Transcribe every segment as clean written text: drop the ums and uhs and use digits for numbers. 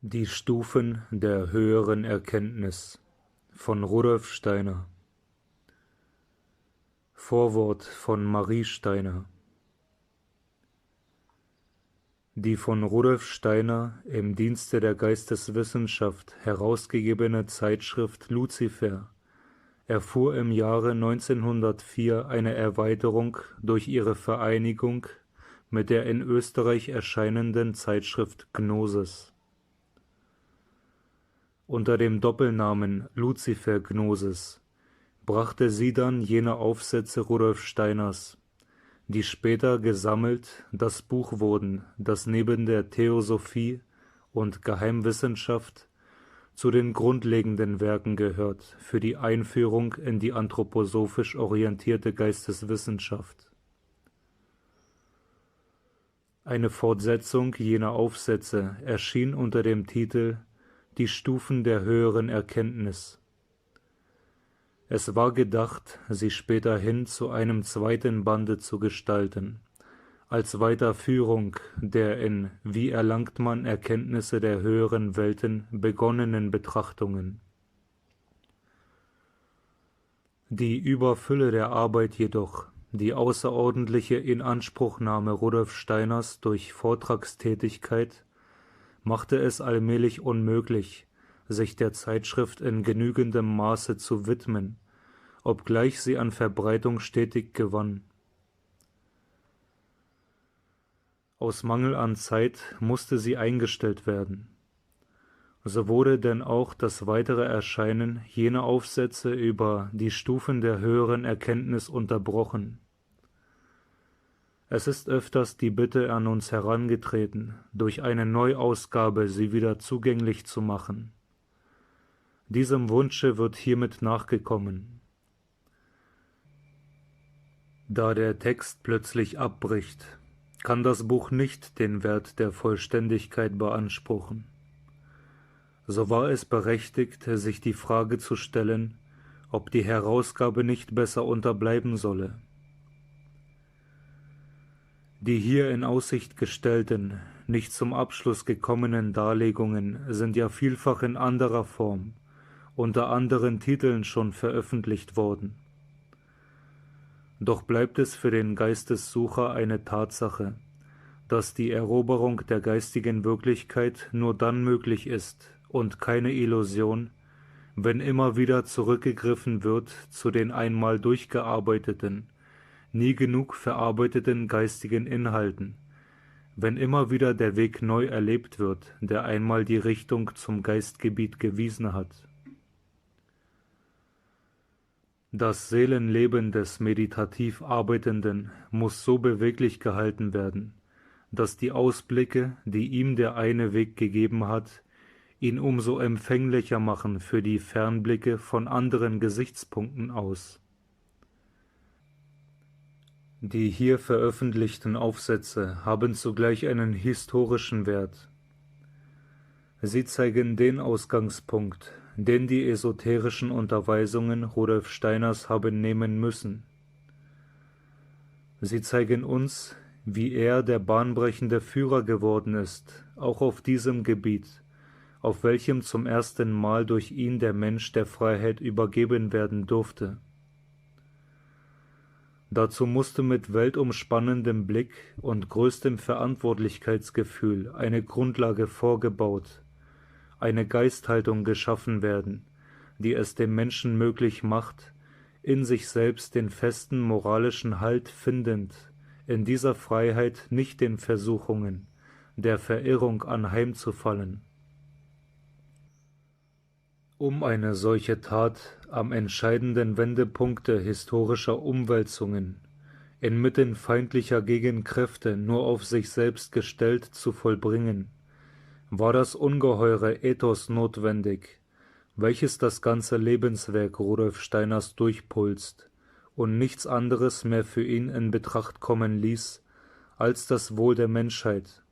Die Stufen der höheren Erkenntnis von Rudolf Steiner. Vorwort von Marie Steiner. Die von Rudolf Steiner im Dienste der Geisteswissenschaft herausgegebene Zeitschrift Luzifer erfuhr im Jahre 1904 eine Erweiterung durch ihre Vereinigung mit der in Österreich erscheinenden Zeitschrift Gnosis. Unter dem Doppelnamen Luzifer Gnosis brachte sie dann jene Aufsätze Rudolf Steiners, die später gesammelt das Buch wurden, das neben der Theosophie und Geheimwissenschaft zu den grundlegenden Werken gehört für die Einführung in die anthroposophisch orientierte Geisteswissenschaft. Eine Fortsetzung jener Aufsätze erschien unter dem Titel Die Stufen der höheren Erkenntnis. Es war gedacht, sie späterhin zu einem zweiten Bande zu gestalten, als Weiterführung der in Wie erlangt man Erkenntnisse der höheren Welten begonnenen Betrachtungen. Die Überfülle der Arbeit jedoch, die außerordentliche Inanspruchnahme Rudolf Steiners durch Vortragstätigkeit, machte es allmählich unmöglich, sich der Zeitschrift in genügendem Maße zu widmen, obgleich sie an Verbreitung stetig gewann. Aus Mangel an Zeit musste sie eingestellt werden. So wurde denn auch das weitere Erscheinen jener Aufsätze über die Stufen der höheren Erkenntnis unterbrochen. Es ist öfters die Bitte an uns herangetreten, durch eine Neuausgabe sie wieder zugänglich zu machen. Diesem Wunsche wird hiermit nachgekommen. Da der Text plötzlich abbricht, kann das Buch nicht den Wert der Vollständigkeit beanspruchen. So war es berechtigt, sich die Frage zu stellen, ob die Herausgabe nicht besser unterbleiben solle. Die hier in Aussicht gestellten, nicht zum Abschluss gekommenen Darlegungen sind ja vielfach in anderer Form, unter anderen Titeln schon veröffentlicht worden. Doch bleibt es für den Geistessucher eine Tatsache, dass die Eroberung der geistigen Wirklichkeit nur dann möglich ist und keine Illusion, wenn immer wieder zurückgegriffen wird zu den einmal durchgearbeiteten, nie genug verarbeiteten geistigen Inhalten, wenn immer wieder der Weg neu erlebt wird, der einmal die Richtung zum Geistgebiet gewiesen hat. Das Seelenleben des meditativ Arbeitenden muss so beweglich gehalten werden, dass die Ausblicke, die ihm der eine Weg gegeben hat, ihn umso empfänglicher machen für die Fernblicke von anderen Gesichtspunkten aus. Die hier veröffentlichten Aufsätze haben zugleich einen historischen Wert. Sie zeigen den Ausgangspunkt, den die esoterischen Unterweisungen Rudolf Steiners haben nehmen müssen. Sie zeigen uns, wie er der bahnbrechende Führer geworden ist, auch auf diesem Gebiet, auf welchem zum ersten Mal durch ihn der Mensch der Freiheit übergeben werden durfte. Dazu musste mit weltumspannendem Blick und größtem Verantwortlichkeitsgefühl eine Grundlage vorgebaut, eine Geisthaltung geschaffen werden, die es dem Menschen möglich macht, in sich selbst den festen moralischen Halt findend, in dieser Freiheit nicht den Versuchungen der Verirrung anheimzufallen. Um eine solche Tat am entscheidenden Wendepunkte historischer Umwälzungen, inmitten feindlicher Gegenkräfte nur auf sich selbst gestellt zu vollbringen, war das ungeheure Ethos notwendig, welches das ganze Lebenswerk Rudolf Steiners durchpulst und nichts anderes mehr für ihn in Betracht kommen ließ, als das Wohl der Menschheit,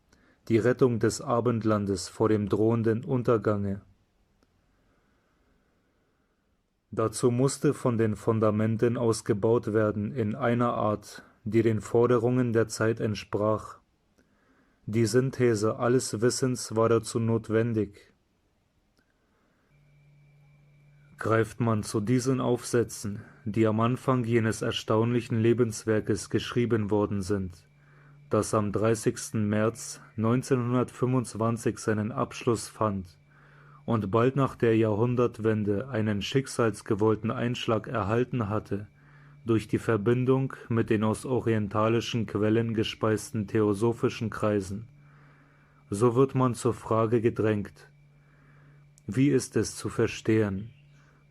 die Rettung des Abendlandes vor dem drohenden Untergange. Dazu musste von den Fundamenten aus gebaut werden in einer Art, die den Forderungen der Zeit entsprach. Die Synthese alles Wissens war dazu notwendig. Greift man zu diesen Aufsätzen, die am Anfang jenes erstaunlichen Lebenswerkes geschrieben worden sind, das am 30. März 1925 seinen Abschluss fand und bald nach der Jahrhundertwende einen schicksalsgewollten Einschlag erhalten hatte, durch die Verbindung mit den aus orientalischen Quellen gespeisten theosophischen Kreisen, so wird man zur Frage gedrängt: Wie ist es zu verstehen,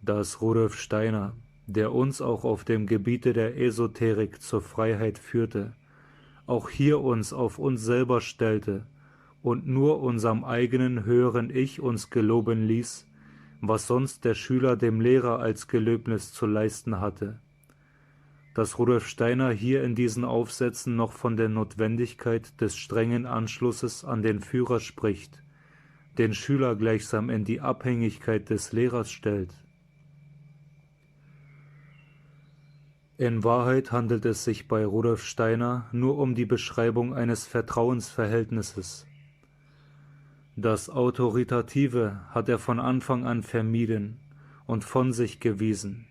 dass Rudolf Steiner, der uns auch auf dem Gebiete der Esoterik zur Freiheit führte, auch hier uns auf uns selber stellte und nur unserem eigenen höheren Ich uns geloben ließ, was sonst der Schüler dem Lehrer als Gelöbnis zu leisten hatte? Dass Rudolf Steiner hier in diesen Aufsätzen noch von der Notwendigkeit des strengen Anschlusses an den Führer spricht, den Schüler gleichsam in die Abhängigkeit des Lehrers stellt. In Wahrheit handelt es sich bei Rudolf Steiner nur um die Beschreibung eines Vertrauensverhältnisses. Das Autoritative hat er von Anfang an vermieden und von sich gewiesen.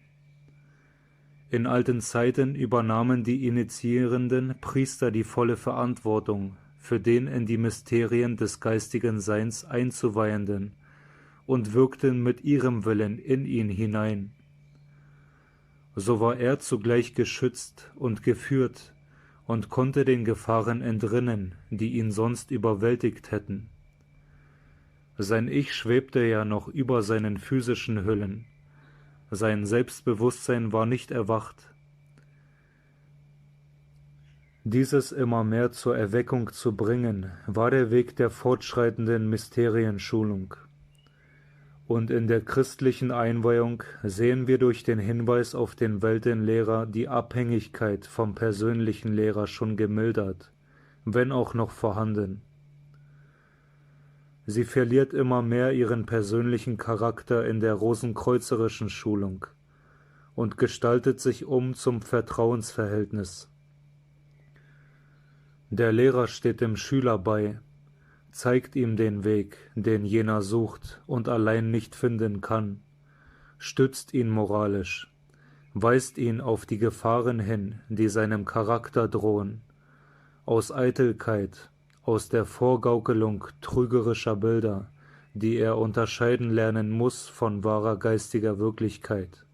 In alten Zeiten übernahmen die initiierenden Priester die volle Verantwortung für den in die Mysterien des geistigen Seins Einzuweihenden und wirkten mit ihrem Willen in ihn hinein. So war er zugleich geschützt und geführt und konnte den Gefahren entrinnen, die ihn sonst überwältigt hätten. Sein Ich schwebte ja noch über seinen physischen Hüllen, sein Selbstbewusstsein war nicht erwacht. Dieses immer mehr zur Erweckung zu bringen, war der Weg der fortschreitenden Mysterienschulung. Und in der christlichen Einweihung sehen wir durch den Hinweis auf den Weltenlehrer die Abhängigkeit vom persönlichen Lehrer schon gemildert, wenn auch noch vorhanden. Sie verliert immer mehr ihren persönlichen Charakter in der rosenkreuzerischen Schulung und gestaltet sich zum Vertrauensverhältnis. Der Lehrer steht dem Schüler bei, zeigt ihm den Weg, den jener sucht und allein nicht finden kann, stützt ihn moralisch, weist ihn auf die Gefahren hin, die seinem Charakter drohen, aus Eitelkeit, aus der Vorgaukelung trügerischer Bilder, die er unterscheiden lernen muss von wahrer geistiger Wirklichkeit.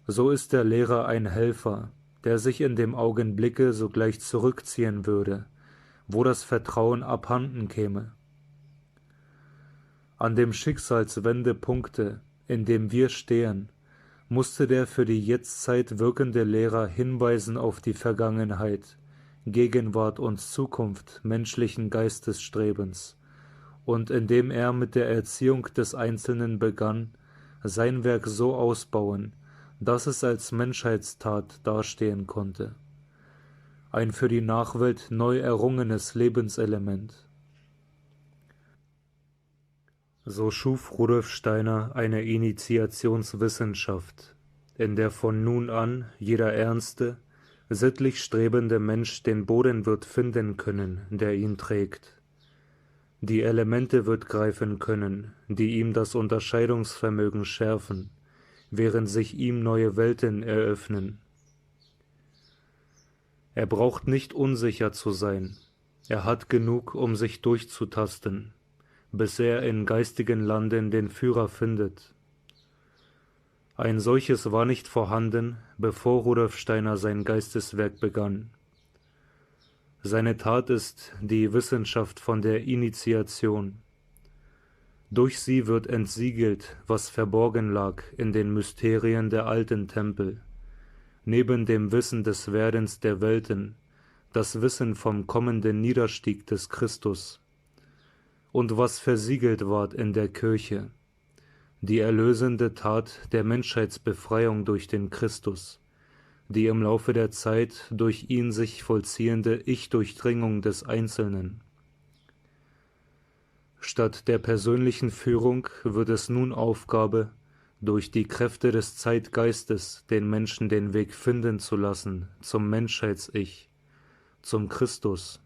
So ist der Lehrer ein Helfer, der sich in dem Augenblicke sogleich zurückziehen würde, wo das Vertrauen abhanden käme. An dem Schicksalswendepunkte, in dem wir stehen, musste der für die Jetztzeit wirkende Lehrer hinweisen auf die Vergangenheit, Gegenwart und Zukunft menschlichen Geistesstrebens, und indem er mit der Erziehung des Einzelnen begann, sein Werk so ausbauen, dass es als Menschheitstat dastehen konnte. Ein für die Nachwelt neu errungenes Lebenselement. So schuf Rudolf Steiner eine Initiationswissenschaft, in der von nun an jeder ernste, sittlich strebende Mensch den Boden wird finden können, der ihn trägt. Die Elemente wird greifen können, die ihm das Unterscheidungsvermögen schärfen, während sich ihm neue Welten eröffnen. Er braucht nicht unsicher zu sein, er hat genug, um sich durchzutasten, bis er in geistigen Landen den Führer findet. Ein solches war nicht vorhanden, bevor Rudolf Steiner sein Geisteswerk begann. Seine Tat ist die Wissenschaft von der Initiation. Durch sie wird entsiegelt, was verborgen lag in den Mysterien der alten Tempel. Neben dem Wissen des Werdens der Welten, das Wissen vom kommenden Niederstieg des Christus. Und was versiegelt ward in der Kirche, die erlösende Tat der Menschheitsbefreiung durch den Christus, die im Laufe der Zeit durch ihn sich vollziehende Ich-Durchdringung des Einzelnen. Statt der persönlichen Führung wird es nun Aufgabe, durch die Kräfte des Zeitgeistes den Menschen den Weg finden zu lassen zum Menschheits-Ich, zum Christus,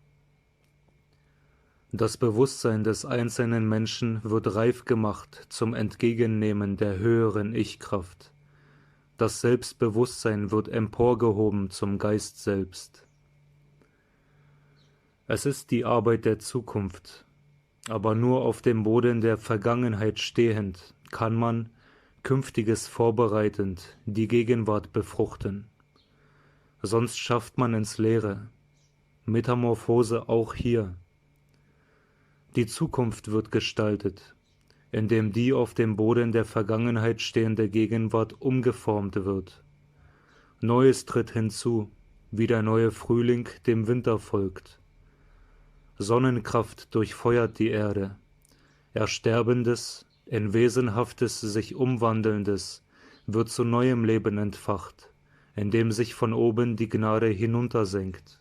Das Bewusstsein des einzelnen Menschen wird reif gemacht zum Entgegennehmen der höheren Ich-Kraft. Das Selbstbewusstsein wird emporgehoben zum Geist selbst. Es ist die Arbeit der Zukunft, aber nur auf dem Boden der Vergangenheit stehend kann man, Künftiges vorbereitend, die Gegenwart befruchten. Sonst schafft man ins Leere. Metamorphose auch hier. Die Zukunft wird gestaltet, indem die auf dem Boden der Vergangenheit stehende Gegenwart umgeformt wird. Neues tritt hinzu, wie der neue Frühling dem Winter folgt. Sonnenkraft durchfeuert die Erde. Ersterbendes, in Wesenhaftes sich Umwandelndes wird zu neuem Leben entfacht, indem sich von oben die Gnade hinuntersenkt.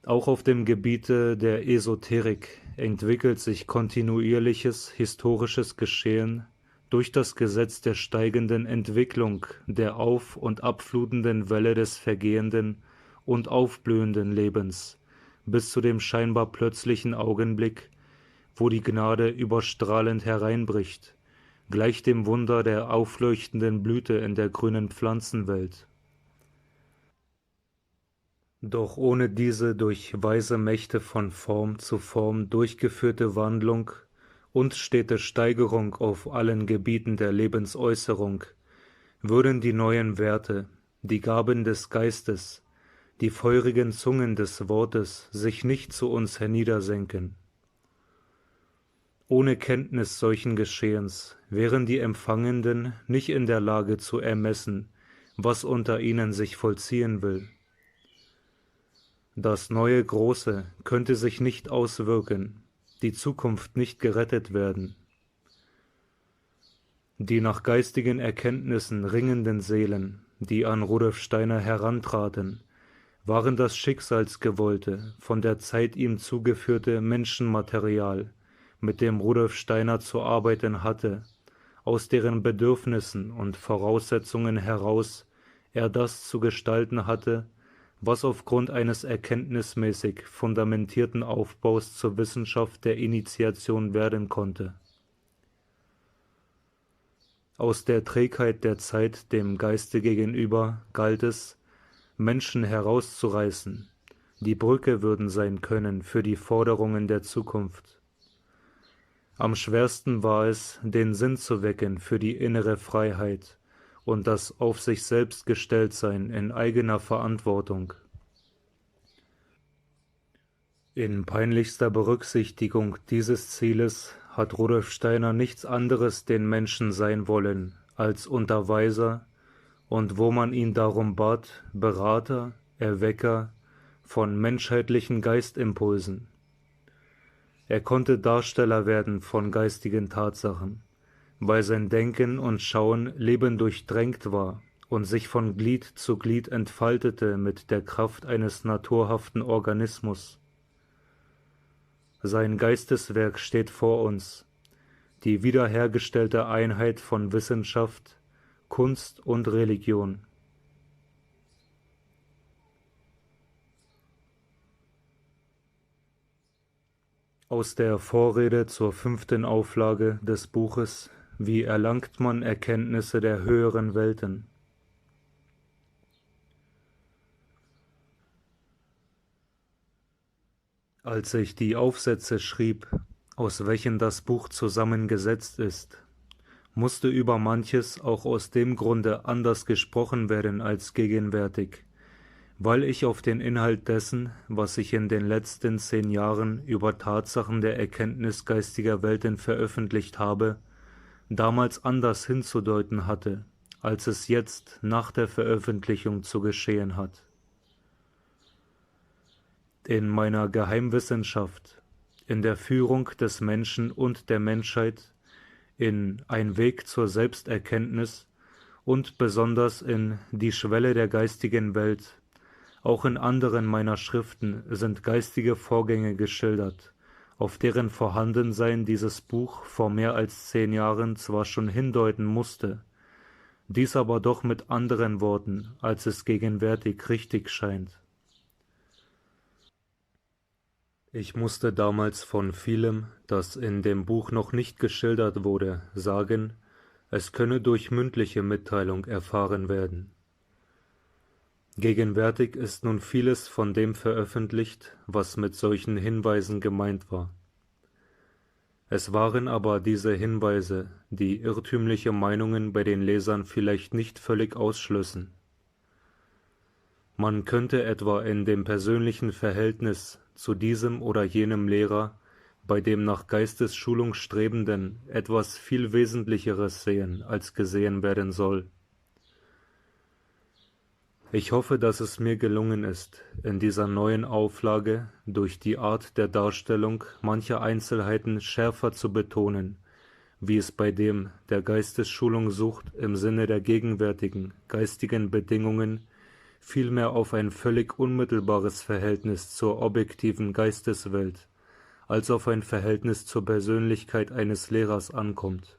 Auch auf dem Gebiete der Esoterik entwickelt sich kontinuierliches historisches Geschehen durch das Gesetz der steigenden Entwicklung der auf- und abflutenden Welle des vergehenden und aufblühenden Lebens bis zu dem scheinbar plötzlichen Augenblick, wo die Gnade überstrahlend hereinbricht, gleich dem Wunder der aufleuchtenden Blüte in der grünen Pflanzenwelt. Doch ohne diese durch weise Mächte von Form zu Form durchgeführte Wandlung und stete Steigerung auf allen Gebieten der Lebensäußerung würden die neuen Werte, die Gaben des Geistes, die feurigen Zungen des Wortes sich nicht zu uns herniedersenken. Ohne Kenntnis solchen Geschehens wären die Empfangenden nicht in der Lage zu ermessen, was unter ihnen sich vollziehen will. Das neue Große könnte sich nicht auswirken, die Zukunft nicht gerettet werden. Die nach geistigen Erkenntnissen ringenden Seelen, die an Rudolf Steiner herantraten, waren das schicksalsgewollte, von der Zeit ihm zugeführte Menschenmaterial, mit dem Rudolf Steiner zu arbeiten hatte, aus deren Bedürfnissen und Voraussetzungen heraus er das zu gestalten hatte, was aufgrund eines erkenntnismäßig fundamentierten Aufbaus zur Wissenschaft der Initiation werden konnte. Aus der Trägheit der Zeit dem Geiste gegenüber galt es, Menschen herauszureißen, die Brücke würden sein können für die Forderungen der Zukunft. Am schwersten war es, den Sinn zu wecken für die innere Freiheit und das auf sich selbst gestellt sein in eigener Verantwortung. In peinlichster Berücksichtigung dieses Zieles hat Rudolf Steiner nichts anderes den Menschen sein wollen als Unterweiser und wo man ihn darum bat, Berater, Erwecker von menschheitlichen Geistimpulsen. Er konnte Darsteller werden von geistigen Tatsachen, weil sein Denken und Schauen lebendurchdrängt war und sich von Glied zu Glied entfaltete mit der Kraft eines naturhaften Organismus. Sein Geisteswerk steht vor uns, die wiederhergestellte Einheit von Wissenschaft, Kunst und Religion. Aus der Vorrede zur 5. Auflage des Buches Wie erlangt man Erkenntnisse der höheren Welten? Als ich die Aufsätze schrieb, aus welchen das Buch zusammengesetzt ist, musste über manches auch aus dem Grunde anders gesprochen werden als gegenwärtig, weil ich auf den Inhalt dessen, was ich in den letzten 10 Jahren über Tatsachen der Erkenntnis geistiger Welten veröffentlicht habe, damals anders hinzudeuten hatte, als es jetzt nach der Veröffentlichung zu geschehen hat. In meiner Geheimwissenschaft, in der Führung des Menschen und der Menschheit, in Ein Weg zur Selbsterkenntnis und besonders in Die Schwelle der geistigen Welt, auch in anderen meiner Schriften sind geistige Vorgänge geschildert, auf deren Vorhandensein dieses Buch vor mehr als 10 Jahren zwar schon hindeuten musste, dies aber doch mit anderen Worten, als es gegenwärtig richtig scheint. Ich musste damals von vielem, das in dem Buch noch nicht geschildert wurde, sagen, es könne durch mündliche Mitteilung erfahren werden. Gegenwärtig ist nun vieles von dem veröffentlicht, was mit solchen Hinweisen gemeint war. Es waren aber diese Hinweise, die irrtümliche Meinungen bei den Lesern vielleicht nicht völlig ausschlössen. Man könnte etwa in dem persönlichen Verhältnis zu diesem oder jenem Lehrer bei dem nach Geistesschulung Strebenden etwas viel Wesentlicheres sehen, als gesehen werden soll. Ich hoffe, dass es mir gelungen ist, in dieser neuen Auflage durch die Art der Darstellung mancher Einzelheiten schärfer zu betonen, wie es bei dem, der Geistesschulung sucht, im Sinne der gegenwärtigen geistigen Bedingungen vielmehr auf ein völlig unmittelbares Verhältnis zur objektiven Geisteswelt, als auf ein Verhältnis zur Persönlichkeit eines Lehrers ankommt.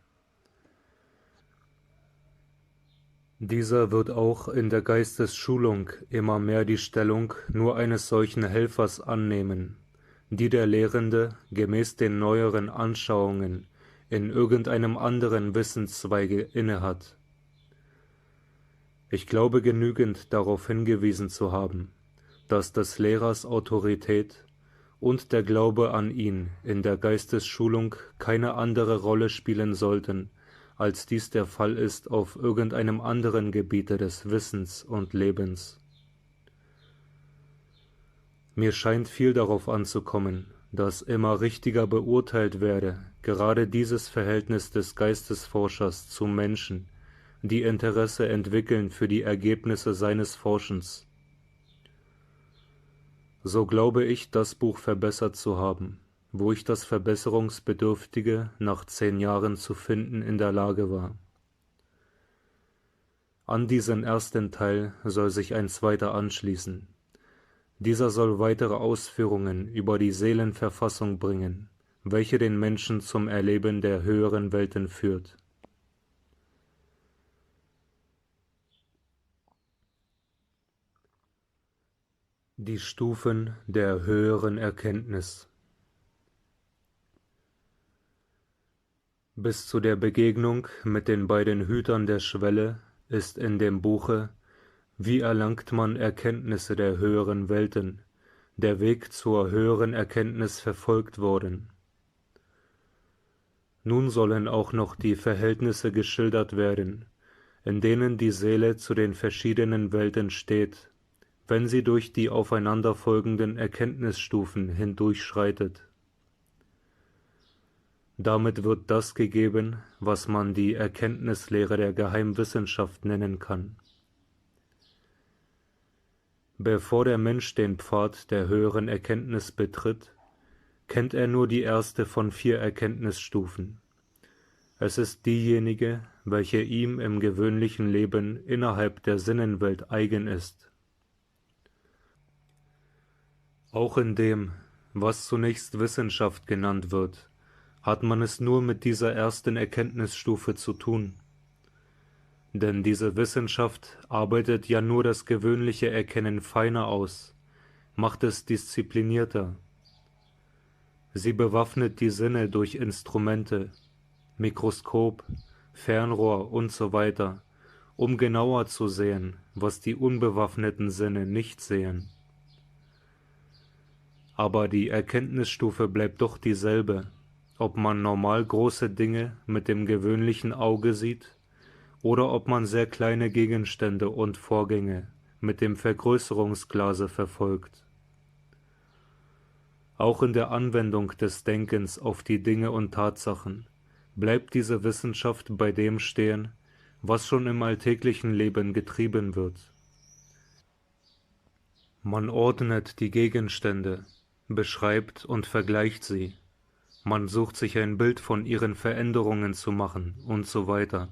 Dieser wird auch in der Geistesschulung immer mehr die Stellung nur eines solchen Helfers annehmen, die der Lehrende gemäß den neueren Anschauungen in irgendeinem anderen Wissenszweige innehat. Ich glaube genügend darauf hingewiesen zu haben, dass des Lehrers Autorität und der Glaube an ihn in der Geistesschulung keine andere Rolle spielen sollten, als dies der Fall ist auf irgendeinem anderen Gebiete des Wissens und Lebens. Mir scheint viel darauf anzukommen, dass immer richtiger beurteilt werde, gerade dieses Verhältnis des Geistesforschers zum Menschen, die Interesse entwickeln für die Ergebnisse seines Forschens. So glaube ich, das Buch verbessert zu haben, wo ich das Verbesserungsbedürftige nach 10 Jahren zu finden in der Lage war. An diesen ersten Teil soll sich ein zweiter anschließen. Dieser soll weitere Ausführungen über die Seelenverfassung bringen, welche den Menschen zum Erleben der höheren Welten führt. Die Stufen der höheren Erkenntnis. Bis zu der Begegnung mit den beiden Hütern der Schwelle ist in dem Buche Wie erlangt man Erkenntnisse der höheren Welten, der Weg zur höheren Erkenntnis verfolgt worden. Nun sollen auch noch die Verhältnisse geschildert werden, in denen die Seele zu den verschiedenen Welten steht, wenn sie durch die aufeinanderfolgenden Erkenntnisstufen hindurchschreitet. Damit wird das gegeben, was man die Erkenntnislehre der Geheimwissenschaft nennen kann. Bevor der Mensch den Pfad der höheren Erkenntnis betritt, kennt er nur die erste von 4 Erkenntnisstufen. Es ist diejenige, welche ihm im gewöhnlichen Leben innerhalb der Sinnenwelt eigen ist. Auch in dem, was zunächst Wissenschaft genannt wird, hat man es nur mit dieser ersten Erkenntnisstufe zu tun. Denn diese Wissenschaft arbeitet ja nur das gewöhnliche Erkennen feiner aus, macht es disziplinierter. Sie bewaffnet die Sinne durch Instrumente, Mikroskop, Fernrohr usw., um genauer zu sehen, was die unbewaffneten Sinne nicht sehen. Aber die Erkenntnisstufe bleibt doch dieselbe, ob man normal große Dinge mit dem gewöhnlichen Auge sieht oder ob man sehr kleine Gegenstände und Vorgänge mit dem Vergrößerungsglase verfolgt. Auch in der Anwendung des Denkens auf die Dinge und Tatsachen bleibt diese Wissenschaft bei dem stehen, was schon im alltäglichen Leben getrieben wird. Man ordnet die Gegenstände, beschreibt und vergleicht sie, man sucht sich ein Bild von ihren Veränderungen zu machen und so weiter.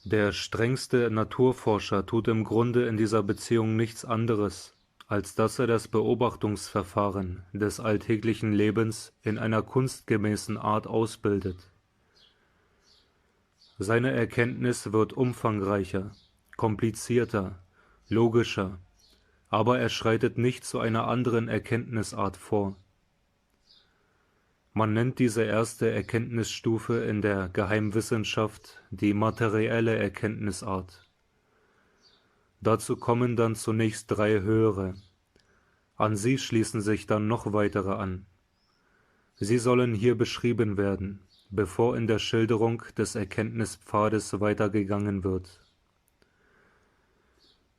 Der strengste Naturforscher tut im Grunde in dieser Beziehung nichts anderes, als dass er das Beobachtungsverfahren des alltäglichen Lebens in einer kunstgemäßen Art ausbildet. Seine Erkenntnis wird umfangreicher, komplizierter, logischer, aber er schreitet nicht zu einer anderen Erkenntnisart vor. Man nennt diese erste Erkenntnisstufe in der Geheimwissenschaft die materielle Erkenntnisart. Dazu kommen dann zunächst 3 höhere. An sie schließen sich dann noch weitere an. Sie sollen hier beschrieben werden, bevor in der Schilderung des Erkenntnispfades weitergegangen wird.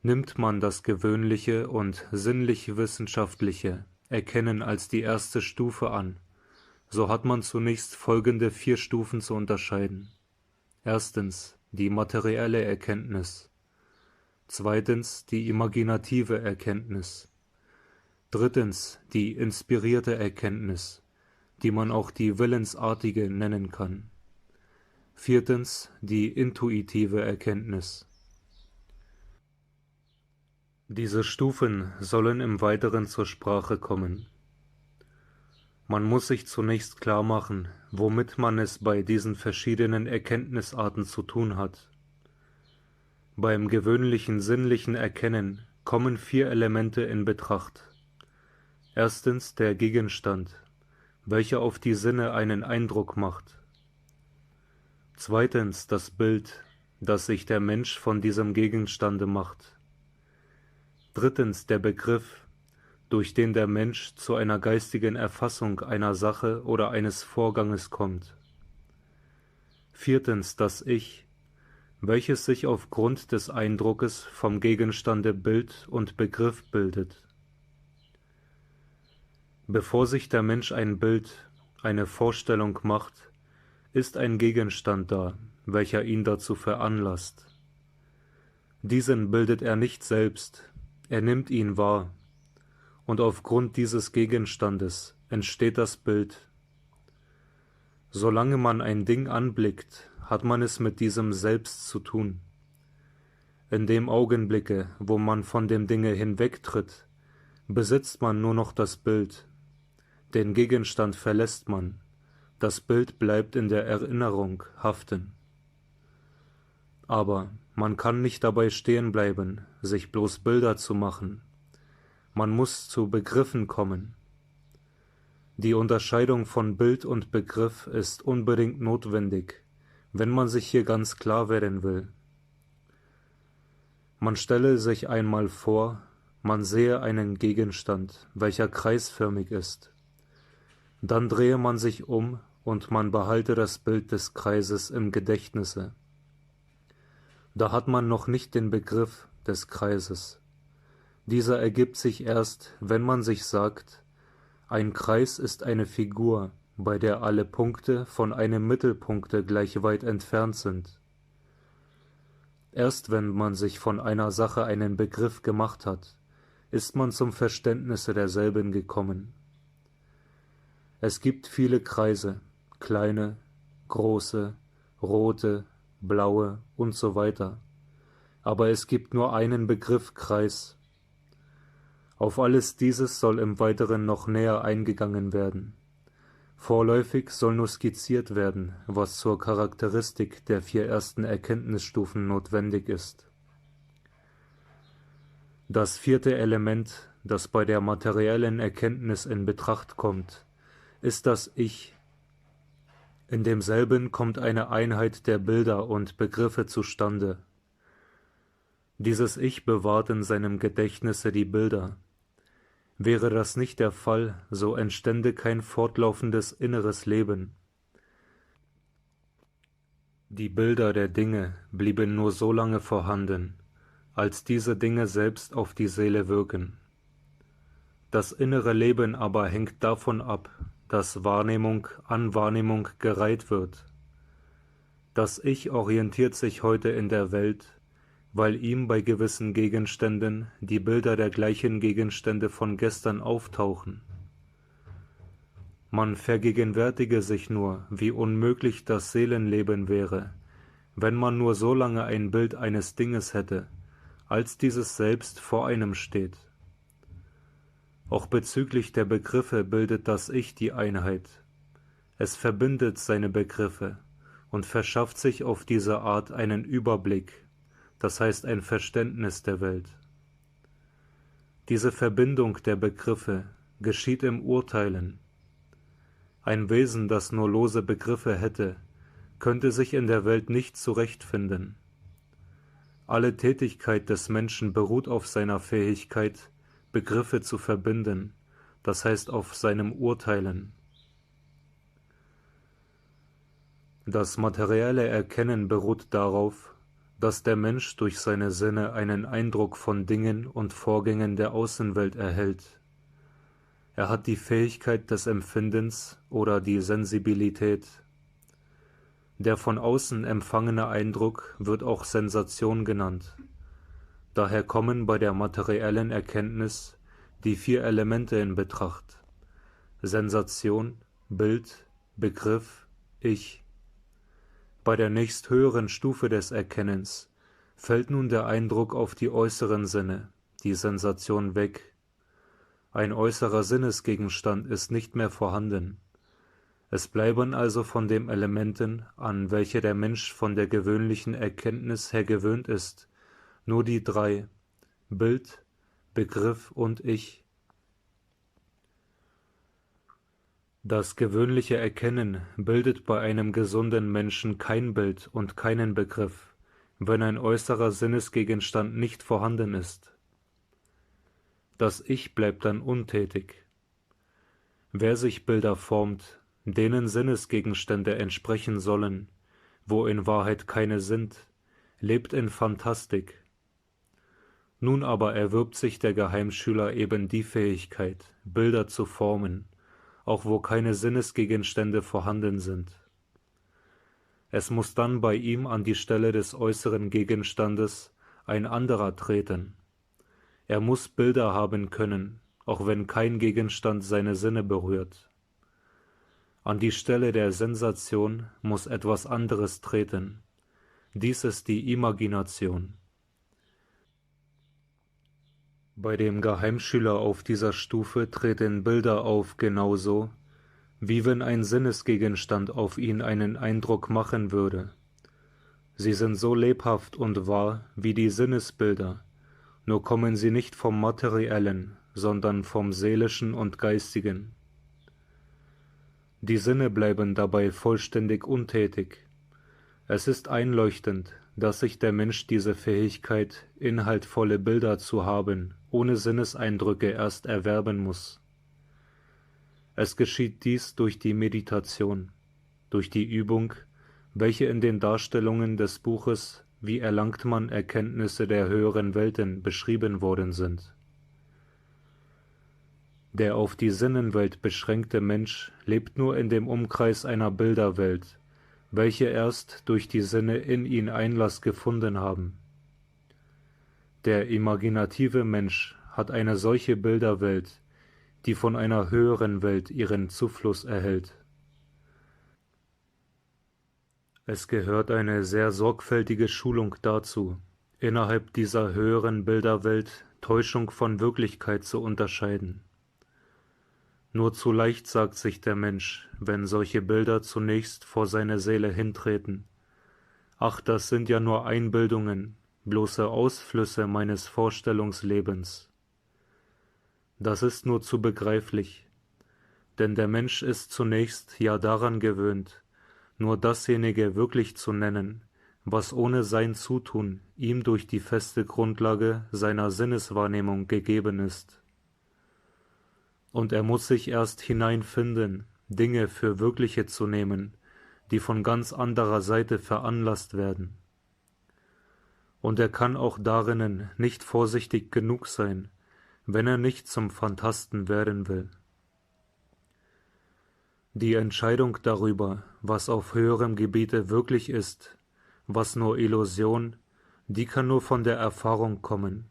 Nimmt man das gewöhnliche und sinnlich-wissenschaftliche Erkennen als die erste Stufe an, so hat man zunächst folgende 4 Stufen zu unterscheiden. Erstens die materielle Erkenntnis, zweitens die imaginative Erkenntnis, drittens die inspirierte Erkenntnis, die man auch die willensartige nennen kann, viertens die intuitive Erkenntnis. Diese Stufen sollen im Weiteren zur Sprache kommen. Man muss sich zunächst klar machen, womit man es bei diesen verschiedenen Erkenntnisarten zu tun hat. Beim gewöhnlichen sinnlichen Erkennen kommen 4 Elemente in Betracht. Erstens der Gegenstand, welcher auf die Sinne einen Eindruck macht. Zweitens das Bild, das sich der Mensch von diesem Gegenstande macht. Drittens der Begriff, durch den der Mensch zu einer geistigen Erfassung einer Sache oder eines Vorganges kommt. Viertens das Ich, welches sich aufgrund des Eindruckes vom Gegenstande Bild und Begriff bildet. Bevor sich der Mensch ein Bild, eine Vorstellung macht, ist ein Gegenstand da, welcher ihn dazu veranlasst. Diesen bildet er nicht selbst, er nimmt ihn wahr, und aufgrund dieses Gegenstandes entsteht das Bild. Solange man ein Ding anblickt, hat man es mit diesem Selbst zu tun. In dem Augenblicke, wo man von dem Dinge hinwegtritt, besitzt man nur noch das Bild. Den Gegenstand verlässt man, das Bild bleibt in der Erinnerung haften. Aber man kann nicht dabei stehen bleiben, sich bloß Bilder zu machen. Man muss zu Begriffen kommen. Die Unterscheidung von Bild und Begriff ist unbedingt notwendig, wenn man sich hier ganz klar werden will. Man stelle sich einmal vor, man sehe einen Gegenstand, welcher kreisförmig ist. Dann drehe man sich um und man behalte das Bild des Kreises im Gedächtnisse. Da hat man noch nicht den Begriff des Kreises. Dieser ergibt sich erst, wenn man sich sagt, ein Kreis ist eine Figur, bei der alle Punkte von einem Mittelpunkte gleich weit entfernt sind. Erst wenn man sich von einer Sache einen Begriff gemacht hat, ist man zum Verständnisse derselben gekommen. Es gibt viele Kreise, kleine, große, rote, blaue und so weiter, aber es gibt nur einen Begriff Kreis. Auf alles dieses soll im Weiteren noch näher eingegangen werden. Vorläufig soll nur skizziert werden, was zur Charakteristik der 4 ersten Erkenntnisstufen notwendig ist. Das 4. Element, das bei der materiellen Erkenntnis in Betracht kommt, ist das Ich. In demselben kommt eine Einheit der Bilder und Begriffe zustande. Dieses Ich bewahrt in seinem Gedächtnisse die Bilder. Wäre das nicht der Fall, so entstände kein fortlaufendes inneres Leben. Die Bilder der Dinge blieben nur so lange vorhanden, als diese Dinge selbst auf die Seele wirken. Das innere Leben aber hängt davon ab, dass Wahrnehmung an Wahrnehmung gereiht wird. Das Ich orientiert sich heute in der Welt, weil ihm bei gewissen Gegenständen die Bilder der gleichen Gegenstände von gestern auftauchen. Man vergegenwärtige sich nur, wie unmöglich das Seelenleben wäre, wenn man nur so lange ein Bild eines Dinges hätte, als dieses selbst vor einem steht. Auch bezüglich der Begriffe bildet das Ich die Einheit. Es verbindet seine Begriffe und verschafft sich auf diese Art einen Überblick, das heißt ein Verständnis der Welt. Diese Verbindung der Begriffe geschieht im Urteilen. Ein Wesen, das nur lose Begriffe hätte, könnte sich in der Welt nicht zurechtfinden. Alle Tätigkeit des Menschen beruht auf seiner Fähigkeit, Begriffe zu verbinden, das heißt auf seinem Urteilen. Das materielle Erkennen beruht darauf, dass der Mensch durch seine Sinne einen Eindruck von Dingen und Vorgängen der Außenwelt erhält. Er hat die Fähigkeit des Empfindens oder die Sensibilität. Der von außen empfangene Eindruck wird auch Sensation genannt. Daher kommen bei der materiellen Erkenntnis die 4 Elemente in Betracht: Sensation, Bild, Begriff, Ich. Bei der nächsthöheren Stufe des Erkennens fällt nun der Eindruck auf die äußeren Sinne, die Sensation weg. Ein äußerer Sinnesgegenstand ist nicht mehr vorhanden. Es bleiben also von den Elementen, an welche der Mensch von der gewöhnlichen Erkenntnis her gewöhnt ist, nur die 3: Bild, Begriff und Ich. Das gewöhnliche Erkennen bildet bei einem gesunden Menschen kein Bild und keinen Begriff, wenn ein äußerer Sinnesgegenstand nicht vorhanden ist. Das Ich bleibt dann untätig. Wer sich Bilder formt, denen Sinnesgegenstände entsprechen sollen, wo in Wahrheit keine sind, lebt in Phantastik. Nun aber erwirbt sich der Geheimschüler eben die Fähigkeit, Bilder zu formen, auch wo keine Sinnesgegenstände vorhanden sind. Es muss dann bei ihm an die Stelle des äußeren Gegenstandes ein anderer treten. Er muss Bilder haben können, auch wenn kein Gegenstand seine Sinne berührt. An die Stelle der Sensation muss etwas anderes treten. Dies ist die Imagination. Bei dem Geheimschüler auf dieser Stufe treten Bilder auf genauso, wie wenn ein Sinnesgegenstand auf ihn einen Eindruck machen würde. Sie sind so lebhaft und wahr wie die Sinnesbilder, nur kommen sie nicht vom Materiellen, sondern vom Seelischen und Geistigen. Die Sinne bleiben dabei vollständig untätig. Es ist einleuchtend, dass sich der Mensch diese Fähigkeit, inhaltvolle Bilder zu haben, ohne Sinneseindrücke erst erwerben muss. Es geschieht dies durch die Meditation, durch die Übung, welche in den Darstellungen des Buches Wie erlangt man Erkenntnisse der höheren Welten beschrieben worden sind. Der auf die Sinnenwelt beschränkte Mensch lebt nur in dem Umkreis einer Bilderwelt, welche erst durch die Sinne in ihn Einlass gefunden haben. Der imaginative Mensch hat eine solche Bilderwelt, die von einer höheren Welt ihren Zufluss erhält. Es gehört eine sehr sorgfältige Schulung dazu, innerhalb dieser höheren Bilderwelt Täuschung von Wirklichkeit zu unterscheiden. Nur zu leicht sagt sich der Mensch, wenn solche Bilder zunächst vor seine Seele hintreten: Ach, das sind ja nur Einbildungen, bloße Ausflüsse meines Vorstellungslebens. Das ist nur zu begreiflich, denn der Mensch ist zunächst ja daran gewöhnt, nur dasjenige wirklich zu nennen, was ohne sein Zutun ihm durch die feste Grundlage seiner Sinneswahrnehmung gegeben ist. Und er muss sich erst hineinfinden, Dinge für wirkliche zu nehmen, die von ganz anderer Seite veranlasst werden. Und er kann auch darinnen nicht vorsichtig genug sein, wenn er nicht zum Phantasten werden will. Die Entscheidung darüber, was auf höherem Gebiete wirklich ist, was nur Illusion, die kann nur von der Erfahrung kommen,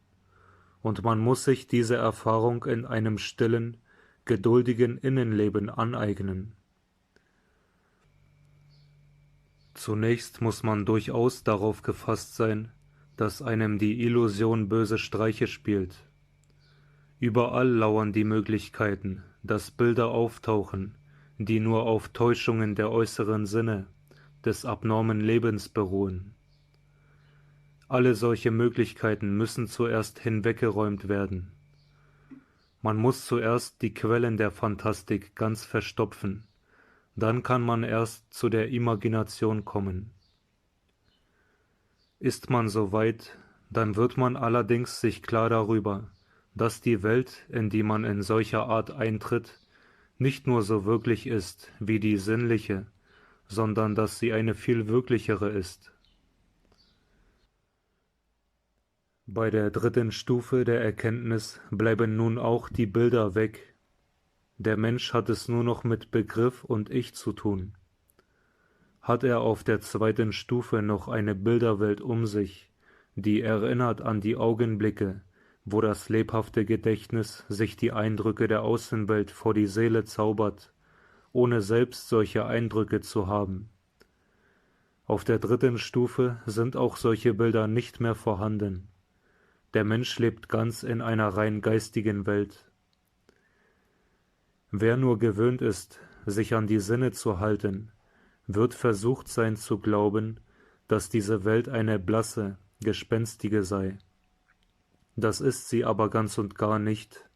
und man muss sich diese Erfahrung in einem stillen, geduldigen Innenleben aneignen. Zunächst muss man durchaus darauf gefasst sein, dass einem die Illusion böse Streiche spielt. Überall lauern die Möglichkeiten, dass Bilder auftauchen, die nur auf Täuschungen der äußeren Sinne, des abnormen Lebens beruhen. Alle solche Möglichkeiten müssen zuerst hinweggeräumt werden. Man muss zuerst die Quellen der Phantastik ganz verstopfen, dann kann man erst zu der Imagination kommen. Ist man so weit, dann wird man allerdings sich klar darüber, dass die Welt, in die man in solcher Art eintritt, nicht nur so wirklich ist wie die sinnliche, sondern dass sie eine viel wirklichere ist. Bei der dritten Stufe der Erkenntnis bleiben nun auch die Bilder weg. Der Mensch hat es nur noch mit Begriff und Ich zu tun. Hat er auf der zweiten Stufe noch eine Bilderwelt um sich, die erinnert an die Augenblicke, wo das lebhafte Gedächtnis sich die Eindrücke der Außenwelt vor die Seele zaubert, ohne selbst solche Eindrücke zu haben. Auf der dritten Stufe sind auch solche Bilder nicht mehr vorhanden. Der Mensch lebt ganz in einer rein geistigen Welt. Wer nur gewöhnt ist, sich an die Sinne zu halten, wird versucht sein zu glauben, dass diese Welt eine blasse, gespenstige sei. Das ist sie aber ganz und gar nicht.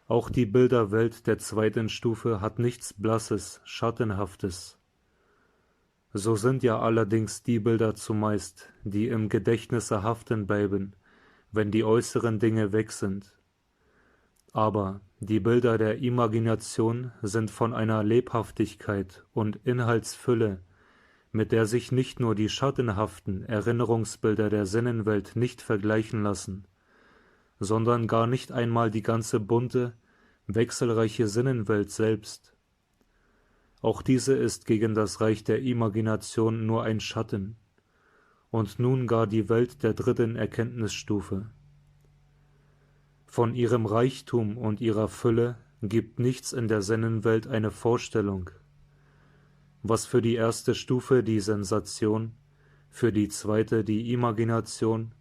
Auch die Bilderwelt der zweiten Stufe hat nichts Blasses, Schattenhaftes. So sind ja allerdings die Bilder zumeist, die im Gedächtnisse haften bleiben, wenn die äußeren Dinge weg sind. Aber die Bilder der Imagination sind von einer Lebhaftigkeit und Inhaltsfülle, mit der sich nicht nur die schattenhaften Erinnerungsbilder der Sinnenwelt nicht vergleichen lassen, sondern gar nicht einmal die ganze bunte, wechselreiche Sinnenwelt selbst. Auch diese ist gegen das Reich der Imagination nur ein Schatten, und nun gar die Welt der dritten Erkenntnisstufe. Von ihrem Reichtum und ihrer Fülle gibt nichts in der Sinnenwelt eine Vorstellung. Was für die erste Stufe die Sensation, für die zweite die Imagination,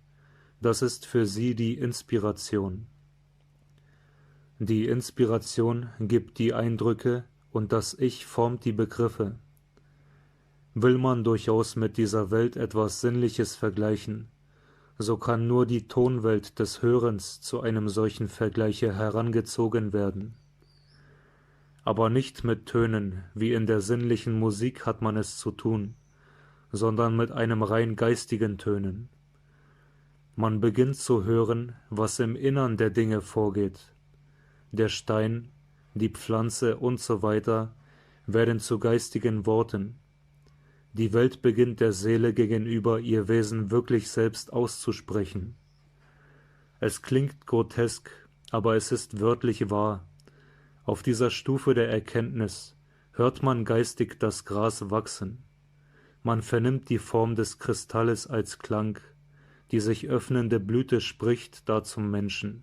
das ist für sie die Inspiration. Die Inspiration gibt die Eindrücke und das Ich formt die Begriffe. Will man durchaus mit dieser Welt etwas Sinnliches vergleichen, so kann nur die Tonwelt des Hörens zu einem solchen Vergleiche herangezogen werden. Aber nicht mit Tönen, wie in der sinnlichen Musik hat man es zu tun, sondern mit einem rein geistigen Tönen. Man beginnt zu hören, was im Innern der Dinge vorgeht. Der Stein, die Pflanze und so weiter werden zu geistigen Worten. Die Welt beginnt der Seele gegenüber ihr Wesen wirklich selbst auszusprechen. Es klingt grotesk, aber es ist wörtlich wahr. Auf dieser Stufe der Erkenntnis hört man geistig das Gras wachsen. Man vernimmt die Form des Kristalles als Klang, die sich öffnende Blüte spricht da zum Menschen.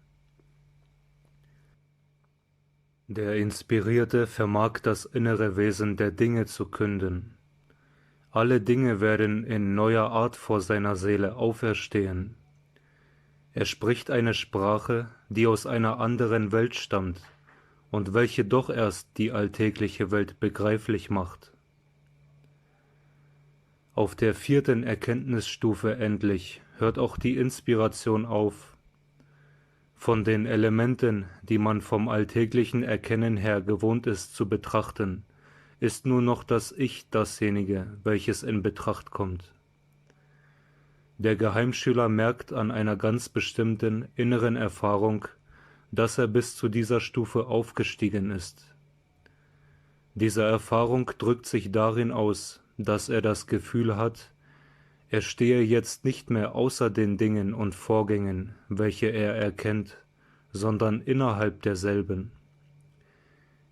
Der Inspirierte vermag das innere Wesen der Dinge zu künden. Alle Dinge werden in neuer Art vor seiner Seele auferstehen. Er spricht eine Sprache, die aus einer anderen Welt stammt und welche doch erst die alltägliche Welt begreiflich macht. Auf der vierten Erkenntnisstufe endlich hört auch die Inspiration auf. Von den Elementen, die man vom alltäglichen Erkennen her gewohnt ist zu betrachten, ist nur noch das Ich dasjenige, welches in Betracht kommt. Der Geheimschüler merkt an einer ganz bestimmten inneren Erfahrung, dass er bis zu dieser Stufe aufgestiegen ist. Diese Erfahrung drückt sich darin aus, dass er das Gefühl hat, er stehe jetzt nicht mehr außer den Dingen und Vorgängen, welche er erkennt, sondern innerhalb derselben.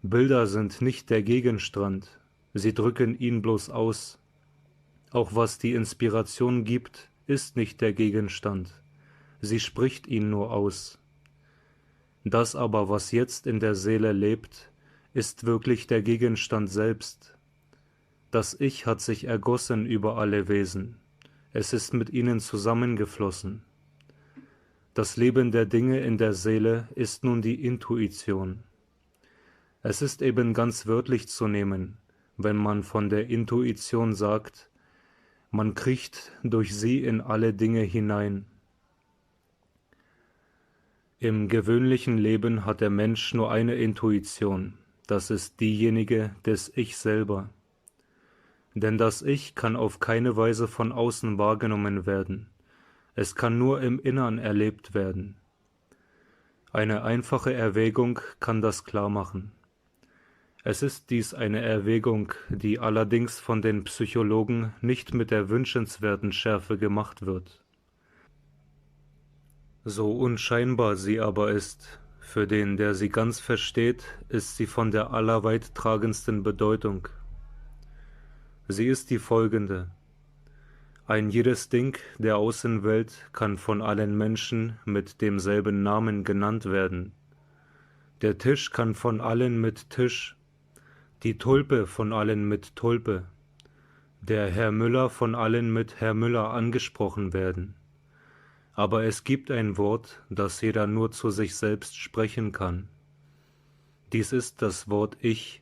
Bilder sind nicht der Gegenstand, sie drücken ihn bloß aus. Auch was die Inspiration gibt, ist nicht der Gegenstand, sie spricht ihn nur aus. Das aber, was jetzt in der Seele lebt, ist wirklich der Gegenstand selbst. Das Ich hat sich ergossen über alle Wesen, es ist mit ihnen zusammengeflossen. Das Leben der Dinge in der Seele ist nun die Intuition. Es ist eben ganz wörtlich zu nehmen, wenn man von der Intuition sagt, man kriecht durch sie in alle Dinge hinein. Im gewöhnlichen Leben hat der Mensch nur eine Intuition, das ist diejenige des Ich selber. Denn das Ich kann auf keine Weise von außen wahrgenommen werden, es kann nur im Innern erlebt werden. Eine einfache Erwägung kann das klar machen. Es ist dies eine Erwägung, die allerdings von den Psychologen nicht mit der wünschenswerten Schärfe gemacht wird. So unscheinbar sie aber ist, für den, der sie ganz versteht, ist sie von der allerweittragendsten Bedeutung. Sie ist die folgende: Ein jedes Ding der Außenwelt kann von allen Menschen mit demselben Namen genannt werden. Der Tisch kann von allen mit Tisch, die Tulpe von allen mit Tulpe, der Herr Müller von allen mit Herr Müller angesprochen werden. Aber es gibt ein Wort, das jeder nur zu sich selbst sprechen kann. Dies ist das Wort Ich.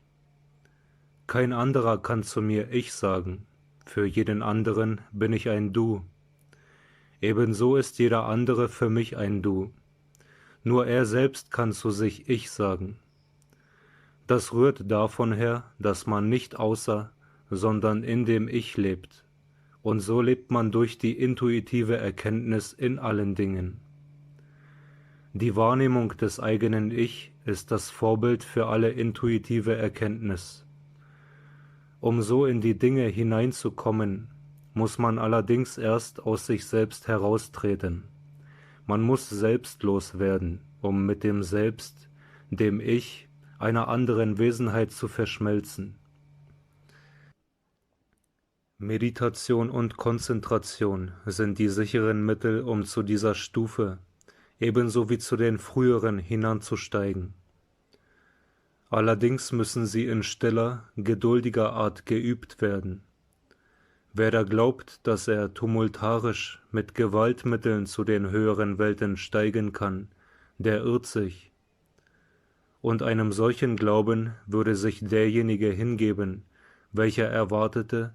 Kein anderer kann zu mir Ich sagen, für jeden anderen bin ich ein Du. Ebenso ist jeder andere für mich ein Du. Nur er selbst kann zu sich Ich sagen. Das rührt davon her, dass man nicht außer, sondern in dem Ich lebt. Und so lebt man durch die intuitive Erkenntnis in allen Dingen. Die Wahrnehmung des eigenen Ich ist das Vorbild für alle intuitive Erkenntnis. Um so in die Dinge hineinzukommen, muss man allerdings erst aus sich selbst heraustreten. Man muss selbstlos werden, um mit dem Selbst, dem Ich, einer anderen Wesenheit zu verschmelzen. Meditation und Konzentration sind die sicheren Mittel, um zu dieser Stufe, ebenso wie zu den früheren, hinanzusteigen. Allerdings müssen sie in stiller, geduldiger Art geübt werden. Wer da glaubt, dass er tumultarisch mit Gewaltmitteln zu den höheren Welten steigen kann, der irrt sich. Und einem solchen Glauben würde sich derjenige hingeben, welcher erwartete,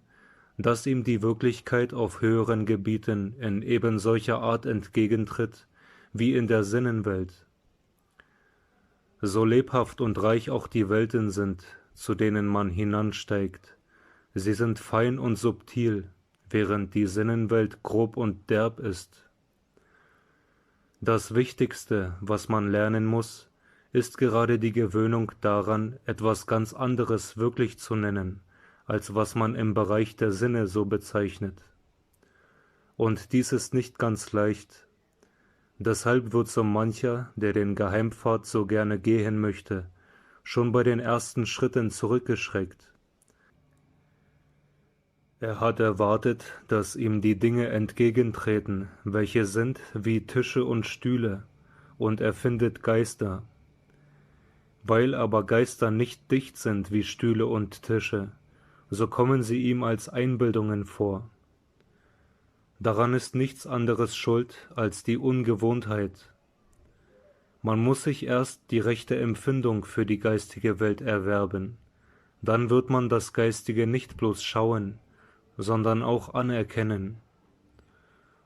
dass ihm die Wirklichkeit auf höheren Gebieten in eben solcher Art entgegentritt, wie in der Sinnenwelt. So lebhaft und reich auch die Welten sind, zu denen man hinansteigt, sie sind fein und subtil, während die Sinnenwelt grob und derb ist. Das Wichtigste, was man lernen muss, ist gerade die Gewöhnung daran, etwas ganz anderes wirklich zu nennen, als was man im Bereich der Sinne so bezeichnet. Und dies ist nicht ganz leicht. Deshalb wird so mancher, der den Geheimpfad so gerne gehen möchte, schon bei den ersten Schritten zurückgeschreckt. Er hat erwartet, dass ihm die Dinge entgegentreten, welche sind wie Tische und Stühle, und er findet Geister. Weil aber Geister nicht dicht sind wie Stühle und Tische, so kommen sie ihm als Einbildungen vor. Daran ist nichts anderes schuld als die Ungewohntheit. Man muss sich erst die rechte Empfindung für die geistige Welt erwerben, dann wird man das Geistige nicht bloß schauen, sondern auch anerkennen.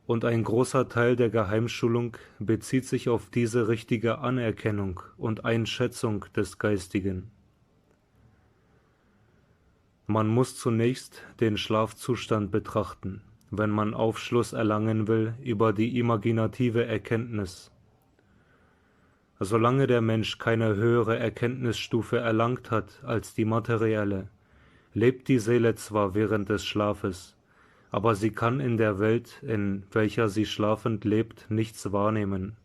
Und ein großer Teil der Geheimschulung bezieht sich auf diese richtige Anerkennung und Einschätzung des Geistigen. Man muss zunächst den Schlafzustand betrachten, wenn man Aufschluss erlangen will über die imaginative Erkenntnis. Solange der Mensch keine höhere Erkenntnisstufe erlangt hat als die materielle, lebt die Seele zwar während des Schlafes, aber sie kann in der Welt, in welcher sie schlafend lebt, nichts wahrnehmen.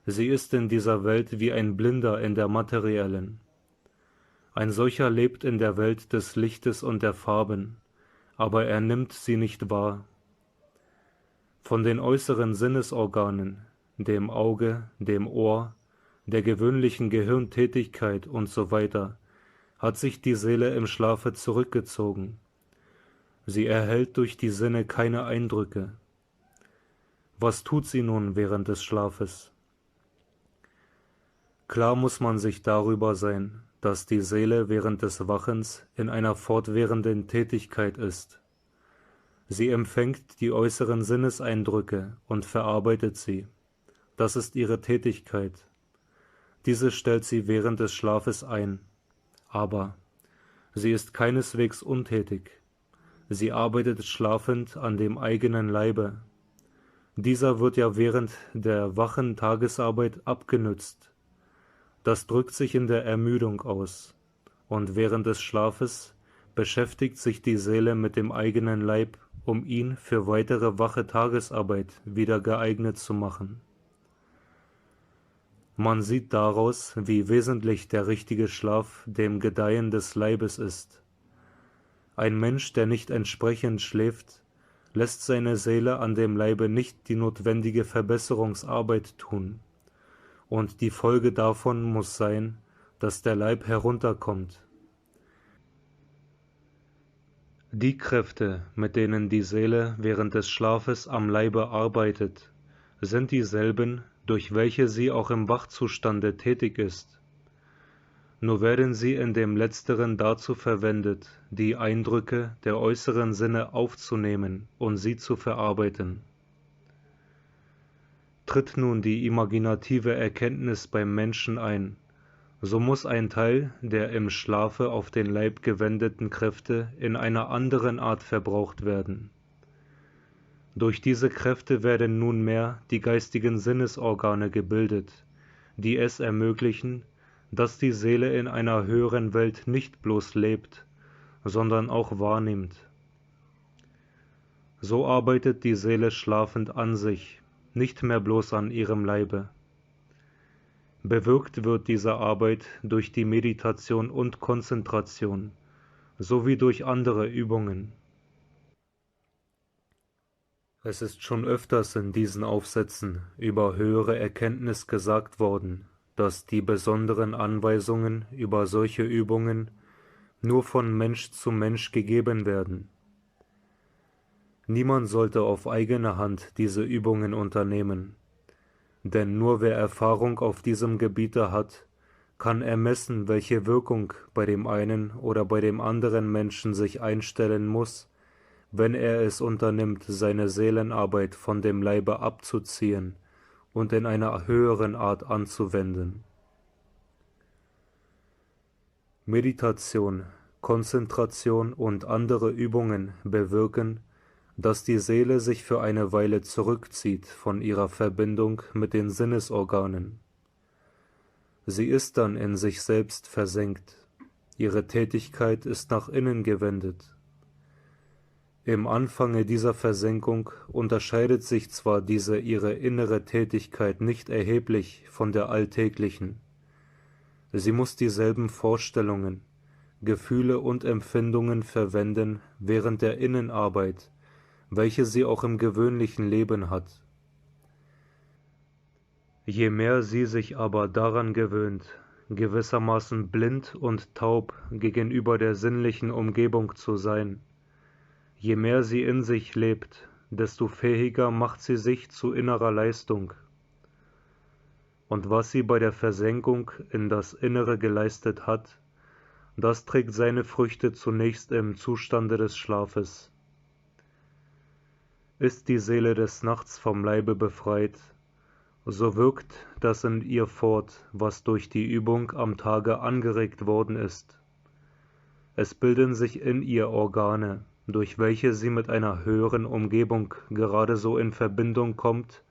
Sie ist in dieser Welt wie ein Blinder in der materiellen. Ein solcher lebt in der Welt des Lichtes und der Farben, aber er nimmt sie nicht wahr. Von den äußeren Sinnesorganen, dem Auge, dem Ohr, der gewöhnlichen Gehirntätigkeit und so weiter, hat sich die Seele im Schlafe zurückgezogen. Sie erhält durch die Sinne keine Eindrücke. Was tut sie nun während des Schlafes? Klar muss man sich darüber sein, dass die Seele während des Wachens in einer fortwährenden Tätigkeit ist. Sie empfängt die äußeren Sinneseindrücke und verarbeitet sie. Das ist ihre Tätigkeit. Diese stellt sie während des Schlafes ein. Aber sie ist keineswegs untätig. Sie arbeitet schlafend an dem eigenen Leibe. Dieser wird ja während der wachen Tagesarbeit abgenützt. Das drückt sich in der Ermüdung aus. Und während des Schlafes beschäftigt sich die Seele mit dem eigenen Leib, um ihn für weitere wache Tagesarbeit wieder geeignet zu machen. Man sieht daraus, wie wesentlich der richtige Schlaf dem Gedeihen des Leibes ist. Ein Mensch, der nicht entsprechend schläft, lässt seine Seele an dem Leibe nicht die notwendige Verbesserungsarbeit tun, und die Folge davon muss sein, dass der Leib herunterkommt. Die Kräfte, mit denen die Seele während des Schlafes am Leibe arbeitet, sind dieselben, durch welche sie auch im Wachzustande tätig ist. Nur werden sie in dem Letzteren dazu verwendet, die Eindrücke der äußeren Sinne aufzunehmen und sie zu verarbeiten. Tritt nun die imaginative Erkenntnis beim Menschen ein, so muss ein Teil der im Schlafe auf den Leib gewendeten Kräfte in einer anderen Art verbraucht werden. Durch diese Kräfte werden nunmehr die geistigen Sinnesorgane gebildet, die es ermöglichen, dass die Seele in einer höheren Welt nicht bloß lebt, sondern auch wahrnimmt. So arbeitet die Seele schlafend an sich, nicht mehr bloß an ihrem Leibe. Bewirkt wird diese Arbeit durch die Meditation und Konzentration, sowie durch andere Übungen. Es ist schon öfters in diesen Aufsätzen über höhere Erkenntnis gesagt worden, dass die besonderen Anweisungen über solche Übungen nur von Mensch zu Mensch gegeben werden. Niemand sollte auf eigene Hand diese Übungen unternehmen, denn nur wer Erfahrung auf diesem Gebiete hat, kann ermessen, welche Wirkung bei dem einen oder bei dem anderen Menschen sich einstellen muss, wenn er es unternimmt, seine Seelenarbeit von dem Leibe abzuziehen und in einer höheren Art anzuwenden. Meditation, Konzentration und andere Übungen bewirken, dass die Seele sich für eine Weile zurückzieht von ihrer Verbindung mit den Sinnesorganen. Sie ist dann in sich selbst versenkt, ihre Tätigkeit ist nach innen gewendet. Im Anfange dieser Versenkung unterscheidet sich zwar diese ihre innere Tätigkeit nicht erheblich von der alltäglichen. Sie muss dieselben Vorstellungen, Gefühle und Empfindungen verwenden während der Innenarbeit, welche sie auch im gewöhnlichen Leben hat. Je mehr sie sich aber daran gewöhnt, gewissermaßen blind und taub gegenüber der sinnlichen Umgebung zu sein, je mehr sie in sich lebt, desto fähiger macht sie sich zu innerer Leistung. Und was sie bei der Versenkung in das Innere geleistet hat, das trägt seine Früchte zunächst im Zustande des Schlafes. Ist die Seele des Nachts vom Leibe befreit, so wirkt das in ihr fort, was durch die Übung am Tage angeregt worden ist. Es bilden sich in ihr Organe, durch welche sie mit einer höheren Umgebung gerade so in Verbindung kommt,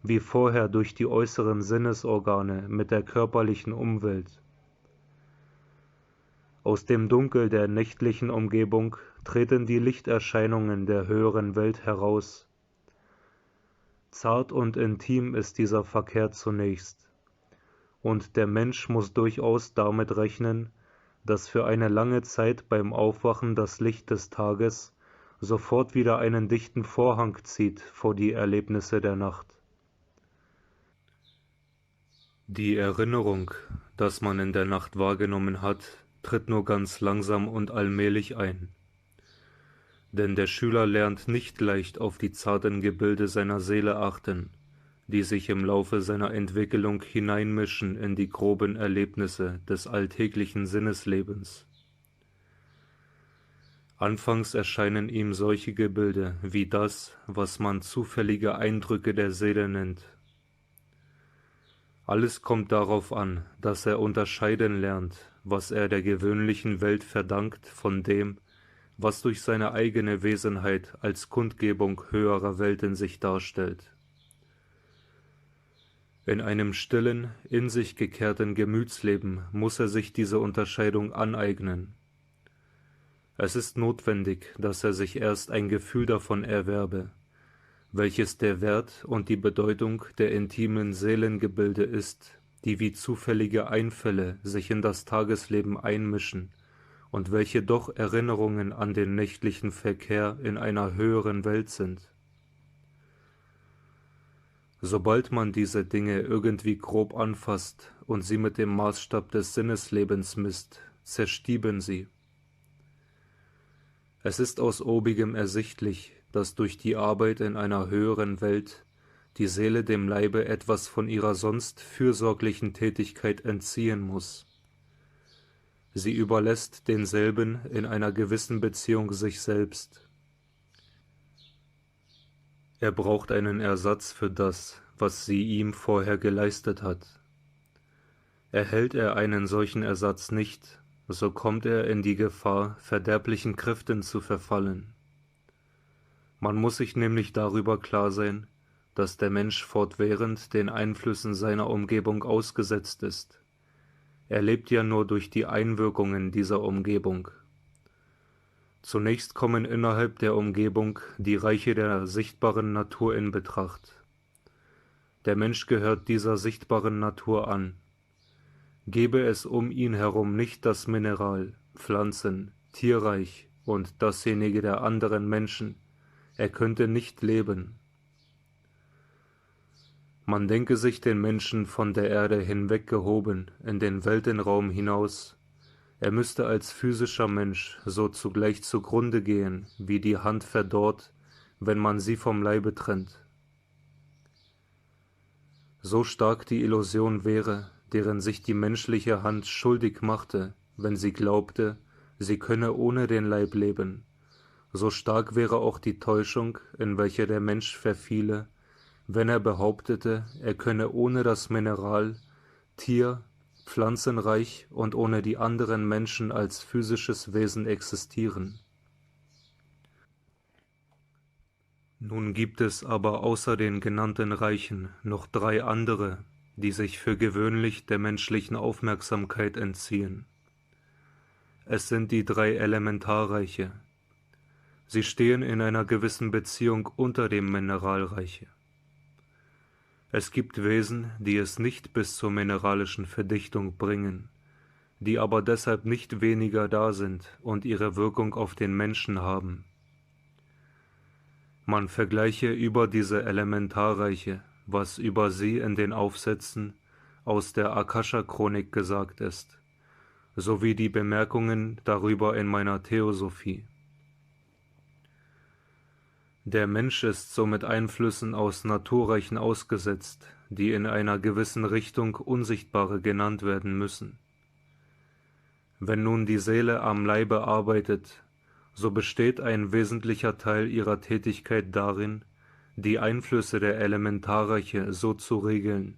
wie vorher durch die äußeren Sinnesorgane mit der körperlichen Umwelt. Aus dem Dunkel der nächtlichen Umgebung treten die Lichterscheinungen der höheren Welt heraus. Zart und intim ist dieser Verkehr zunächst, und der Mensch muss durchaus damit rechnen, dass für eine lange Zeit beim Aufwachen das Licht des Tages sofort wieder einen dichten Vorhang zieht vor die Erlebnisse der Nacht. Die Erinnerung, dass man in der Nacht wahrgenommen hat, tritt nur ganz langsam und allmählich ein. Denn der Schüler lernt nicht leicht auf die zarten Gebilde seiner Seele achten, die sich im Laufe seiner Entwicklung hineinmischen in die groben Erlebnisse des alltäglichen Sinneslebens. Anfangs erscheinen ihm solche Gebilde wie das, was man zufällige Eindrücke der Seele nennt. Alles kommt darauf an, dass er unterscheiden lernt, was er der gewöhnlichen Welt verdankt von dem, was durch seine eigene Wesenheit als Kundgebung höherer Welten sich darstellt. In einem stillen, in sich gekehrten Gemütsleben muss er sich diese Unterscheidung aneignen. Es ist notwendig, dass er sich erst ein Gefühl davon erwerbe, welches der Wert und die Bedeutung der intimen Seelengebilde ist, die wie zufällige Einfälle sich in das Tagesleben einmischen und welche doch Erinnerungen an den nächtlichen Verkehr in einer höheren Welt sind. Sobald man diese Dinge irgendwie grob anfasst und sie mit dem Maßstab des Sinneslebens misst, zerstieben sie. Es ist aus obigem ersichtlich, dass durch die Arbeit in einer höheren Welt die Seele dem Leibe etwas von ihrer sonst fürsorglichen Tätigkeit entziehen muss. Sie überlässt denselben in einer gewissen Beziehung sich selbst. Er braucht einen Ersatz für das, was sie ihm vorher geleistet hat. Erhält er einen solchen Ersatz nicht, so kommt er in die Gefahr, verderblichen Kräften zu verfallen. Man muss sich nämlich darüber klar sein, dass der Mensch fortwährend den Einflüssen seiner Umgebung ausgesetzt ist. Er lebt ja nur durch die Einwirkungen dieser Umgebung. Zunächst kommen innerhalb der Umgebung die Reiche der sichtbaren Natur in Betracht. Der Mensch gehört dieser sichtbaren Natur an. Gäbe es um ihn herum nicht das Mineral, Pflanzen, Tierreich und dasjenige der anderen Menschen, er könnte nicht leben. Man denke sich den Menschen von der Erde hinweggehoben in den Weltenraum hinaus. Er müsste als physischer Mensch so zugleich zugrunde gehen, wie die Hand verdorrt, wenn man sie vom Leibe trennt. So stark die Illusion wäre, deren sich die menschliche Hand schuldig machte, wenn sie glaubte, sie könne ohne den Leib leben, so stark wäre auch die Täuschung, in welche der Mensch verfiele, wenn er behauptete, er könne ohne das Mineral, Tier, Pflanzenreich und ohne die anderen Menschen als physisches Wesen existieren. Nun gibt es aber außer den genannten Reichen noch 3 andere, die sich für gewöhnlich der menschlichen Aufmerksamkeit entziehen. Es sind die 3 Elementarreiche. Sie stehen in einer gewissen Beziehung unter dem Mineralreiche. Es gibt Wesen, die es nicht bis zur mineralischen Verdichtung bringen, die aber deshalb nicht weniger da sind und ihre Wirkung auf den Menschen haben. Man vergleiche über diese Elementarreiche, was über sie in den Aufsätzen aus der Akasha-Chronik gesagt ist, sowie die Bemerkungen darüber in meiner Theosophie. Der Mensch ist somit Einflüssen aus Naturreichen ausgesetzt, die in einer gewissen Richtung Unsichtbare genannt werden müssen. Wenn nun die Seele am Leibe arbeitet, so besteht ein wesentlicher Teil ihrer Tätigkeit darin, die Einflüsse der Elementarreiche so zu regeln,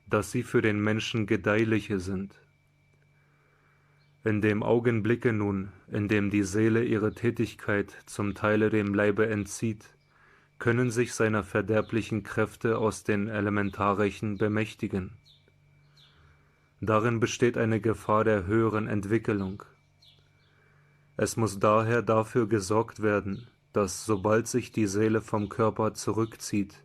dass sie für den Menschen gedeihliche sind. In dem Augenblicke nun, in dem die Seele ihre Tätigkeit zum Teile dem Leibe entzieht, können sich seiner verderblichen Kräfte aus den Elementarreichen bemächtigen. Darin besteht eine Gefahr der höheren Entwicklung. Es muss daher dafür gesorgt werden, dass, sobald sich die Seele vom Körper zurückzieht,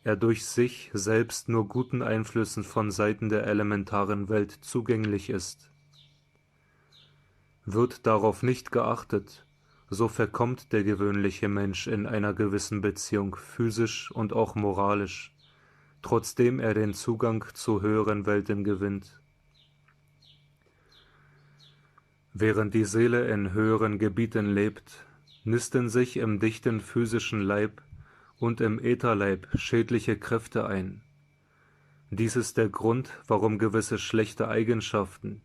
er durch sich selbst nur guten Einflüssen von Seiten der elementaren Welt zugänglich ist. Wird darauf nicht geachtet, so verkommt der gewöhnliche Mensch in einer gewissen Beziehung physisch und auch moralisch, trotzdem er den Zugang zu höheren Welten gewinnt. Während die Seele in höheren Gebieten lebt, nisten sich im dichten physischen Leib und im Ätherleib schädliche Kräfte ein. Dies ist der Grund, warum gewisse schlechte Eigenschaften,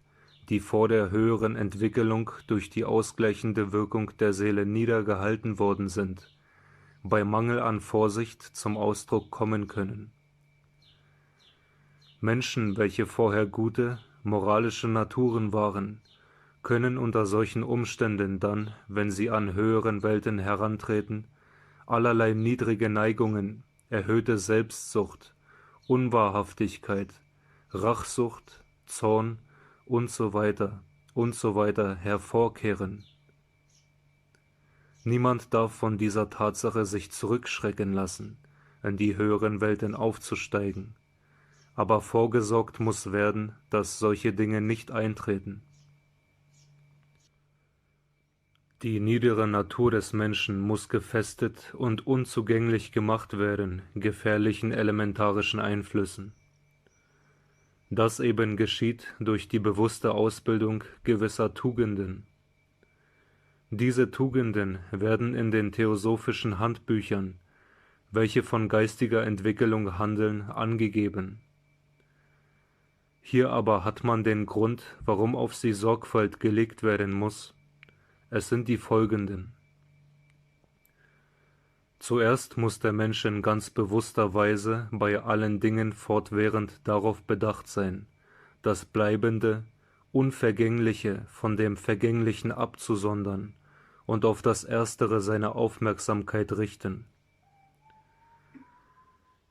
die vor der höheren Entwicklung durch die ausgleichende Wirkung der Seele niedergehalten worden sind, bei Mangel an Vorsicht zum Ausdruck kommen können. Menschen, welche vorher gute, moralische Naturen waren, können unter solchen Umständen dann, wenn sie an höheren Welten herantreten, allerlei niedrige Neigungen, erhöhte Selbstsucht, Unwahrhaftigkeit, Rachsucht, Zorn und so weiter hervorkehren. Niemand darf von dieser Tatsache sich zurückschrecken lassen, in die höheren Welten aufzusteigen, aber vorgesorgt muss werden, dass solche Dinge nicht eintreten. Die niedere Natur des Menschen muss gefestigt und unzugänglich gemacht werden gefährlichen elementarischen Einflüssen. Das eben geschieht durch die bewusste Ausbildung gewisser Tugenden. Diese Tugenden werden in den theosophischen Handbüchern, welche von geistiger Entwicklung handeln, angegeben. Hier aber hat man den Grund, warum auf sie Sorgfalt gelegt werden muss. Es sind die folgenden. Zuerst muss der Mensch in ganz bewusster Weise bei allen Dingen fortwährend darauf bedacht sein, das Bleibende, Unvergängliche von dem Vergänglichen abzusondern und auf das Erstere seine Aufmerksamkeit richten.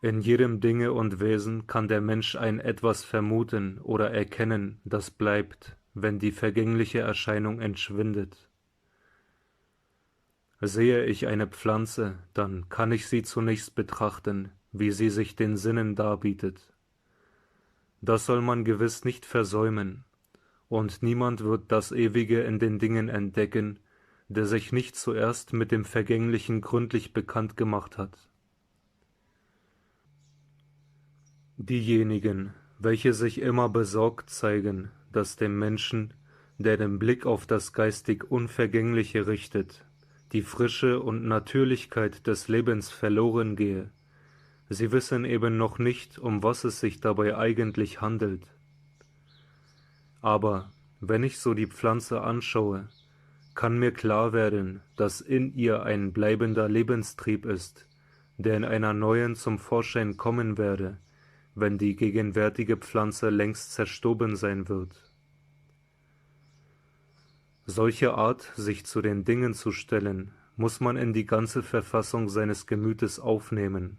In jedem Dinge und Wesen kann der Mensch ein Etwas vermuten oder erkennen, das bleibt, wenn die vergängliche Erscheinung entschwindet. Sehe ich eine Pflanze, dann kann ich sie zunächst betrachten, wie sie sich den Sinnen darbietet. Das soll man gewiss nicht versäumen, und niemand wird das Ewige in den Dingen entdecken, der sich nicht zuerst mit dem Vergänglichen gründlich bekannt gemacht hat. Diejenigen, welche sich immer besorgt zeigen, dass dem Menschen, der den Blick auf das geistig Unvergängliche richtet, die Frische und Natürlichkeit des Lebens verloren gehe. Sie wissen eben noch nicht, um was es sich dabei eigentlich handelt. Aber wenn ich so die Pflanze anschaue, kann mir klar werden, dass in ihr ein bleibender Lebenstrieb ist, der in einer neuen zum Vorschein kommen werde, wenn die gegenwärtige Pflanze längst zerstoben sein wird. Solche Art, sich zu den Dingen zu stellen, muss man in die ganze Verfassung seines Gemütes aufnehmen.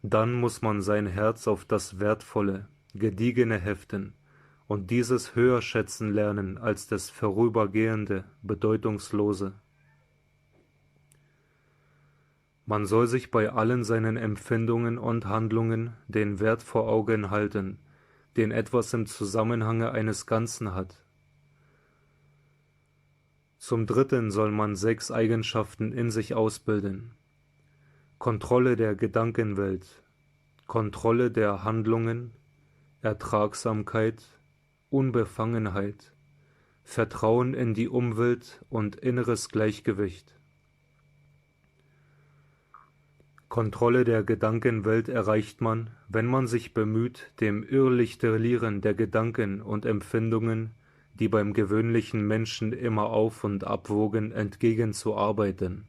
Dann muss man sein Herz auf das Wertvolle, Gediegene heften und dieses höher schätzen lernen als das Vorübergehende, Bedeutungslose. Man soll sich bei allen seinen Empfindungen und Handlungen den Wert vor Augen halten, den etwas im Zusammenhange eines Ganzen hat. Zum Dritten soll man 6 Eigenschaften in sich ausbilden: Kontrolle der Gedankenwelt, Kontrolle der Handlungen, Ertragsamkeit, Unbefangenheit, Vertrauen in die Umwelt und inneres Gleichgewicht. Kontrolle der Gedankenwelt erreicht man, wenn man sich bemüht, dem Irrlichterlieren der Gedanken und Empfindungen, die beim gewöhnlichen Menschen immer auf und abwogen, entgegenzuarbeiten.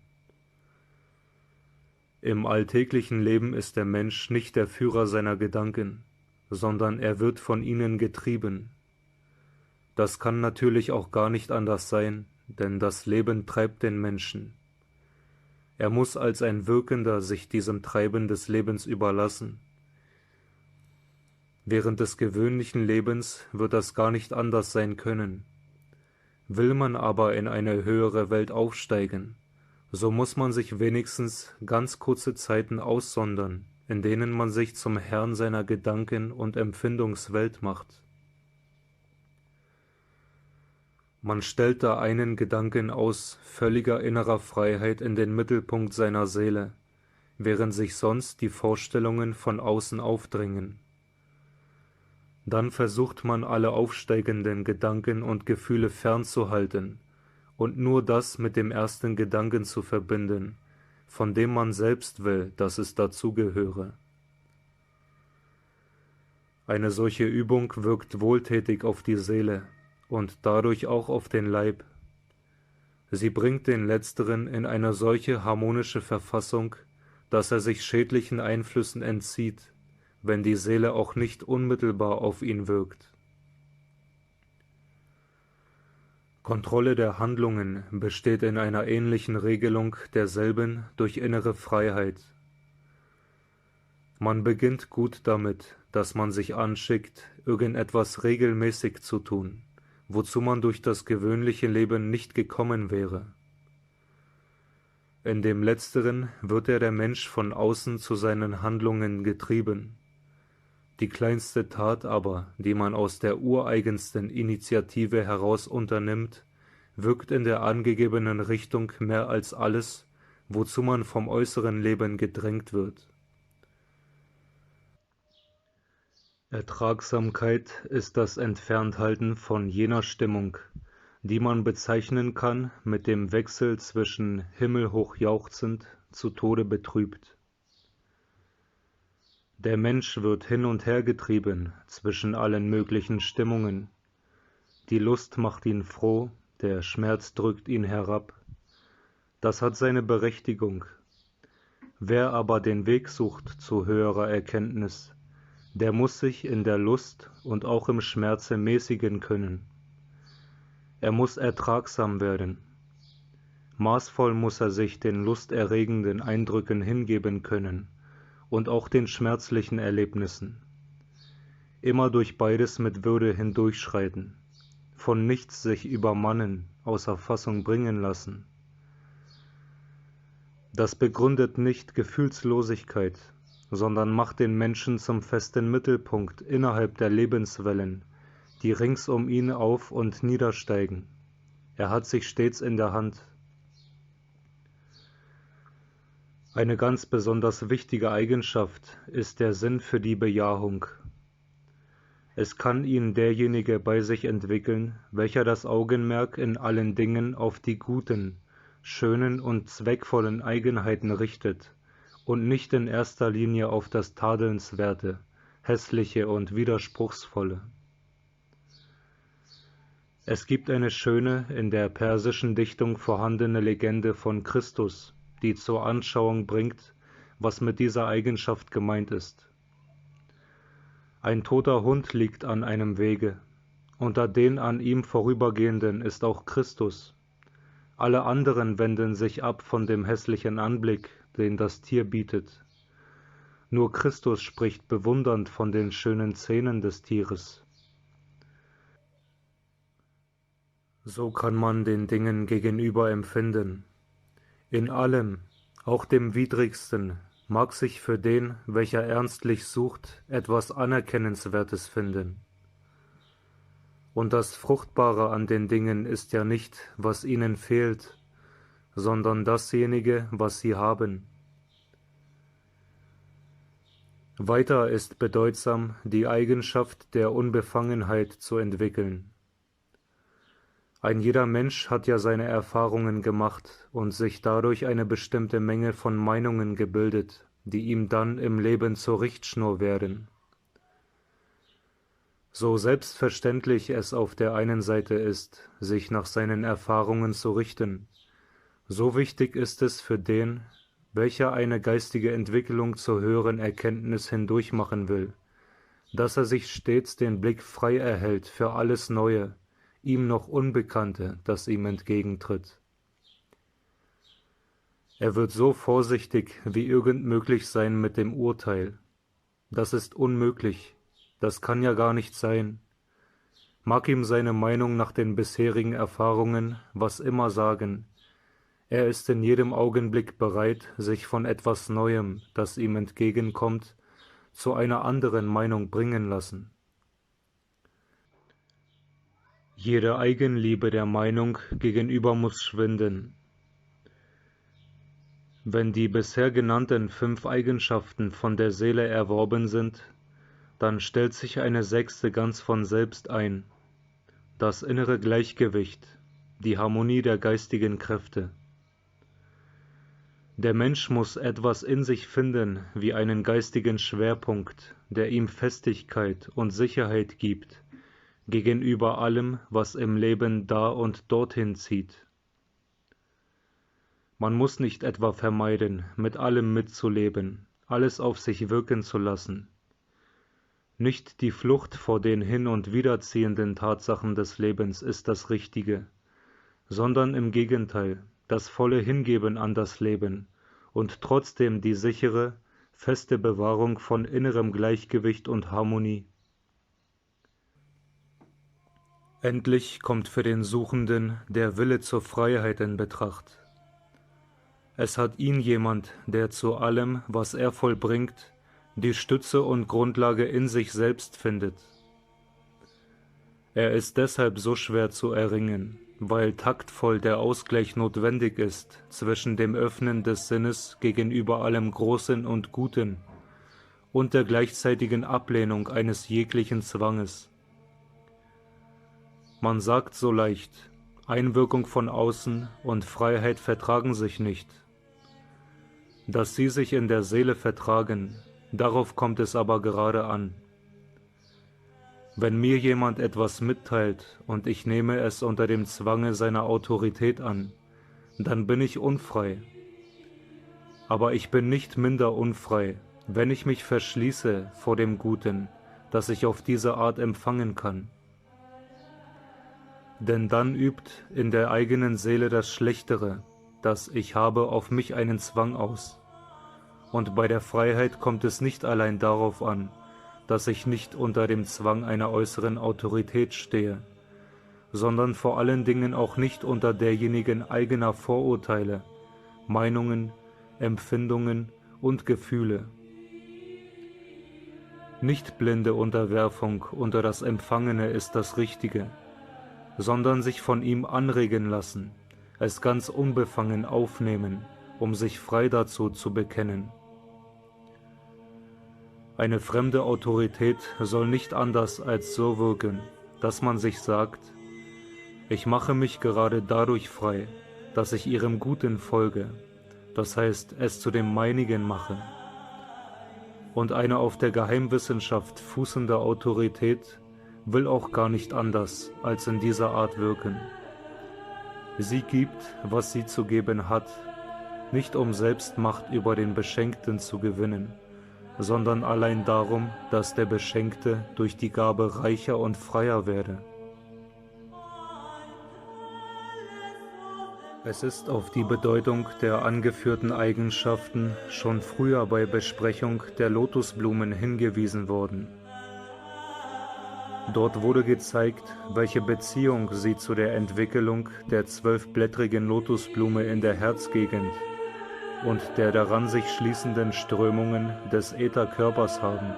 Im alltäglichen Leben ist der Mensch nicht der Führer seiner Gedanken, sondern er wird von ihnen getrieben. Das kann natürlich auch gar nicht anders sein, denn das Leben treibt den Menschen. Er muss als ein Wirkender sich diesem Treiben des Lebens überlassen. Während des gewöhnlichen Lebens wird das gar nicht anders sein können. Will man aber in eine höhere Welt aufsteigen, so muss man sich wenigstens ganz kurze Zeiten aussondern, in denen man sich zum Herrn seiner Gedanken- und Empfindungswelt macht. Man stellt da einen Gedanken aus völliger innerer Freiheit in den Mittelpunkt seiner Seele, während sich sonst die Vorstellungen von außen aufdrängen. Dann versucht man alle aufsteigenden Gedanken und Gefühle fernzuhalten und nur das mit dem ersten Gedanken zu verbinden, von dem man selbst will, dass es dazugehöre. Eine solche Übung wirkt wohltätig auf die Seele und dadurch auch auf den Leib. Sie bringt den Letzteren in eine solche harmonische Verfassung, dass er sich schädlichen Einflüssen entzieht, wenn die Seele auch nicht unmittelbar auf ihn wirkt. Kontrolle der Handlungen besteht in einer ähnlichen Regelung derselben durch innere Freiheit. Man beginnt gut damit, dass man sich anschickt, irgendetwas regelmäßig zu tun, wozu man durch das gewöhnliche Leben nicht gekommen wäre. In dem Letzteren wird der Mensch von außen zu seinen Handlungen getrieben. Die kleinste Tat aber, die man aus der ureigensten Initiative heraus unternimmt, wirkt in der angegebenen Richtung mehr als alles, wozu man vom äußeren Leben gedrängt wird. Ertragsamkeit ist das Entfernthalten von jener Stimmung, die man bezeichnen kann mit dem Wechsel zwischen himmelhoch jauchzend zu Tode betrübt. Der Mensch wird hin und her getrieben zwischen allen möglichen Stimmungen. Die Lust macht ihn froh, der Schmerz drückt ihn herab. Das hat seine Berechtigung. Wer aber den Weg sucht zu höherer Erkenntnis, der muss sich in der Lust und auch im Schmerze mäßigen können. Er muss ertragsam werden. Maßvoll muss er sich den lusterregenden Eindrücken hingeben können und auch den schmerzlichen Erlebnissen. Immer durch beides mit Würde hindurchschreiten, von nichts sich übermannen, außer Fassung bringen lassen. Das begründet nicht Gefühlslosigkeit, sondern macht den Menschen zum festen Mittelpunkt innerhalb der Lebenswellen, die rings um ihn auf und niedersteigen. Er hat sich stets in der Hand. Eine ganz besonders wichtige Eigenschaft ist der Sinn für die Bejahung. Es kann ihn derjenige bei sich entwickeln, welcher das Augenmerk in allen Dingen auf die guten, schönen und zweckvollen Eigenheiten richtet und nicht in erster Linie auf das Tadelnswerte, Hässliche und Widerspruchsvolle. Es gibt eine schöne, in der persischen Dichtung vorhandene Legende von Christus, die zur Anschauung bringt, was mit dieser Eigenschaft gemeint ist. Ein toter Hund liegt an einem Wege, unter den an ihm vorübergehenden ist auch Christus. Alle anderen wenden sich ab von dem hässlichen Anblick, den das Tier bietet. Nur Christus spricht bewundernd von den schönen Zähnen des Tieres. So kann man den Dingen gegenüber empfinden. In allem, auch dem Widrigsten, mag sich für den, welcher ernstlich sucht, etwas Anerkennenswertes finden. Und das Fruchtbare an den Dingen ist ja nicht, was ihnen fehlt, sondern dasjenige, was sie haben. Weiter ist bedeutsam, die Eigenschaft der Unbefangenheit zu entwickeln. Ein jeder Mensch hat ja seine Erfahrungen gemacht und sich dadurch eine bestimmte Menge von Meinungen gebildet, die ihm dann im Leben zur Richtschnur werden. So selbstverständlich es auf der einen Seite ist, sich nach seinen Erfahrungen zu richten, so wichtig ist es für den, welcher eine geistige Entwicklung zur höheren Erkenntnis hindurchmachen will, dass er sich stets den Blick frei erhält für alles Neue, ihm noch Unbekannte, das ihm entgegentritt. Er wird so vorsichtig wie irgend möglich sein mit dem Urteil. Das ist unmöglich, das kann ja gar nicht sein. Mag ihm seine Meinung nach den bisherigen Erfahrungen was immer sagen, er ist in jedem Augenblick bereit, sich von etwas Neuem, das ihm entgegenkommt, zu einer anderen Meinung bringen lassen. Jede Eigenliebe der Meinung gegenüber muss schwinden. Wenn die bisher genannten 5 Eigenschaften von der Seele erworben sind, dann stellt sich eine 6. ganz von selbst ein, das innere Gleichgewicht, die Harmonie der geistigen Kräfte. Der Mensch muss etwas in sich finden wie einen geistigen Schwerpunkt, der ihm Festigkeit und Sicherheit gibt, gegenüber allem, was im Leben da und dorthin zieht. Man muss nicht etwa vermeiden, mit allem mitzuleben, alles auf sich wirken zu lassen. Nicht die Flucht vor den hin- und wiederziehenden Tatsachen des Lebens ist das Richtige, sondern im Gegenteil das volle Hingeben an das Leben und trotzdem die sichere, feste Bewahrung von innerem Gleichgewicht und Harmonie. Endlich kommt für den Suchenden der Wille zur Freiheit in Betracht. Es hat ihn jemand, der zu allem, was er vollbringt, die Stütze und Grundlage in sich selbst findet. Er ist deshalb so schwer zu erringen, weil taktvoll der Ausgleich notwendig ist zwischen dem Öffnen des Sinnes gegenüber allem Großen und Guten und der gleichzeitigen Ablehnung eines jeglichen Zwanges. Man sagt so leicht, Einwirkung von außen und Freiheit vertragen sich nicht. Dass sie sich in der Seele vertragen, darauf kommt es aber gerade an. Wenn mir jemand etwas mitteilt und ich nehme es unter dem Zwange seiner Autorität an, dann bin ich unfrei. Aber ich bin nicht minder unfrei, wenn ich mich verschließe vor dem Guten, das ich auf diese Art empfangen kann. Denn dann übt in der eigenen Seele das Schlechtere, das ich habe, auf mich einen Zwang aus. Und bei der Freiheit kommt es nicht allein darauf an, dass ich nicht unter dem Zwang einer äußeren Autorität stehe, sondern vor allen Dingen auch nicht unter derjenigen eigener Vorurteile, Meinungen, Empfindungen und Gefühle. Nicht blinde Unterwerfung unter das Empfangene ist das Richtige, sondern sich von ihm anregen lassen, es ganz unbefangen aufnehmen, um sich frei dazu zu bekennen. Eine fremde Autorität soll nicht anders als so wirken, dass man sich sagt, ich mache mich gerade dadurch frei, dass ich ihrem Guten folge, das heißt, es zu dem meinigen mache. Und eine auf der Geheimwissenschaft fußende Autorität will auch gar nicht anders als in dieser Art wirken. Sie gibt, was sie zu geben hat, nicht um selbst Macht über den Beschenkten zu gewinnen, sondern allein darum, dass der Beschenkte durch die Gabe reicher und freier werde. Es ist auf die Bedeutung der angeführten Eigenschaften schon früher bei Besprechung der Lotusblumen hingewiesen worden. Dort wurde gezeigt, welche Beziehung sie zu der Entwicklung der 12-blättrigen Lotusblume in der Herzgegend und der daran sich schließenden Strömungen des Ätherkörpers haben.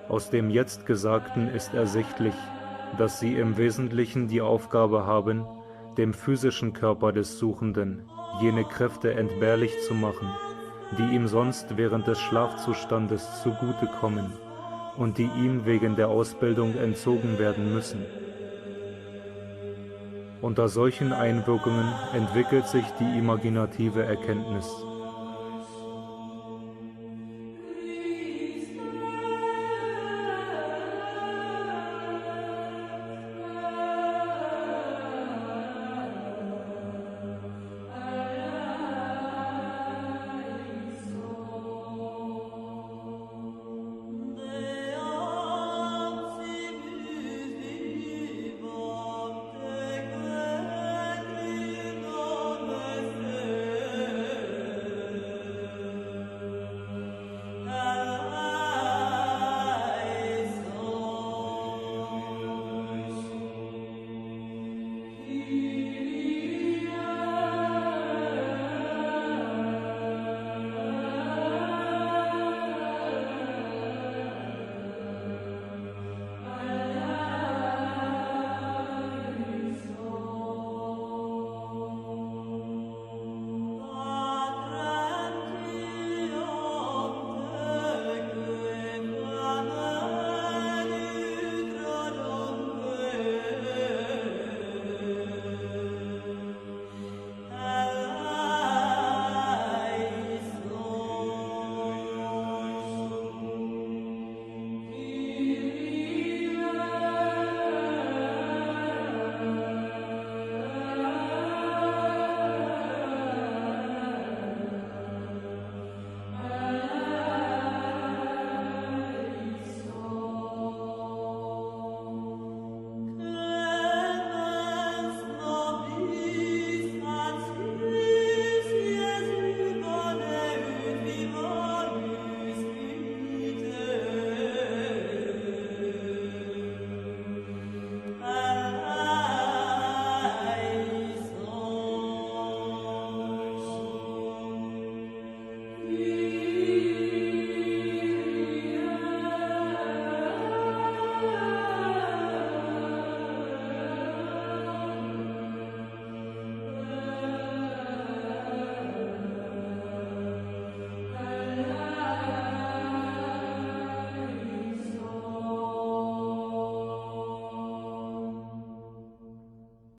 Aus dem jetzt Gesagten ist ersichtlich, dass sie im Wesentlichen die Aufgabe haben, dem physischen Körper des Suchenden jene Kräfte entbehrlich zu machen, die ihm sonst während des Schlafzustandes zugutekommen und die ihm wegen der Ausbildung entzogen werden müssen. Unter solchen Einwirkungen entwickelt sich die imaginative Erkenntnis.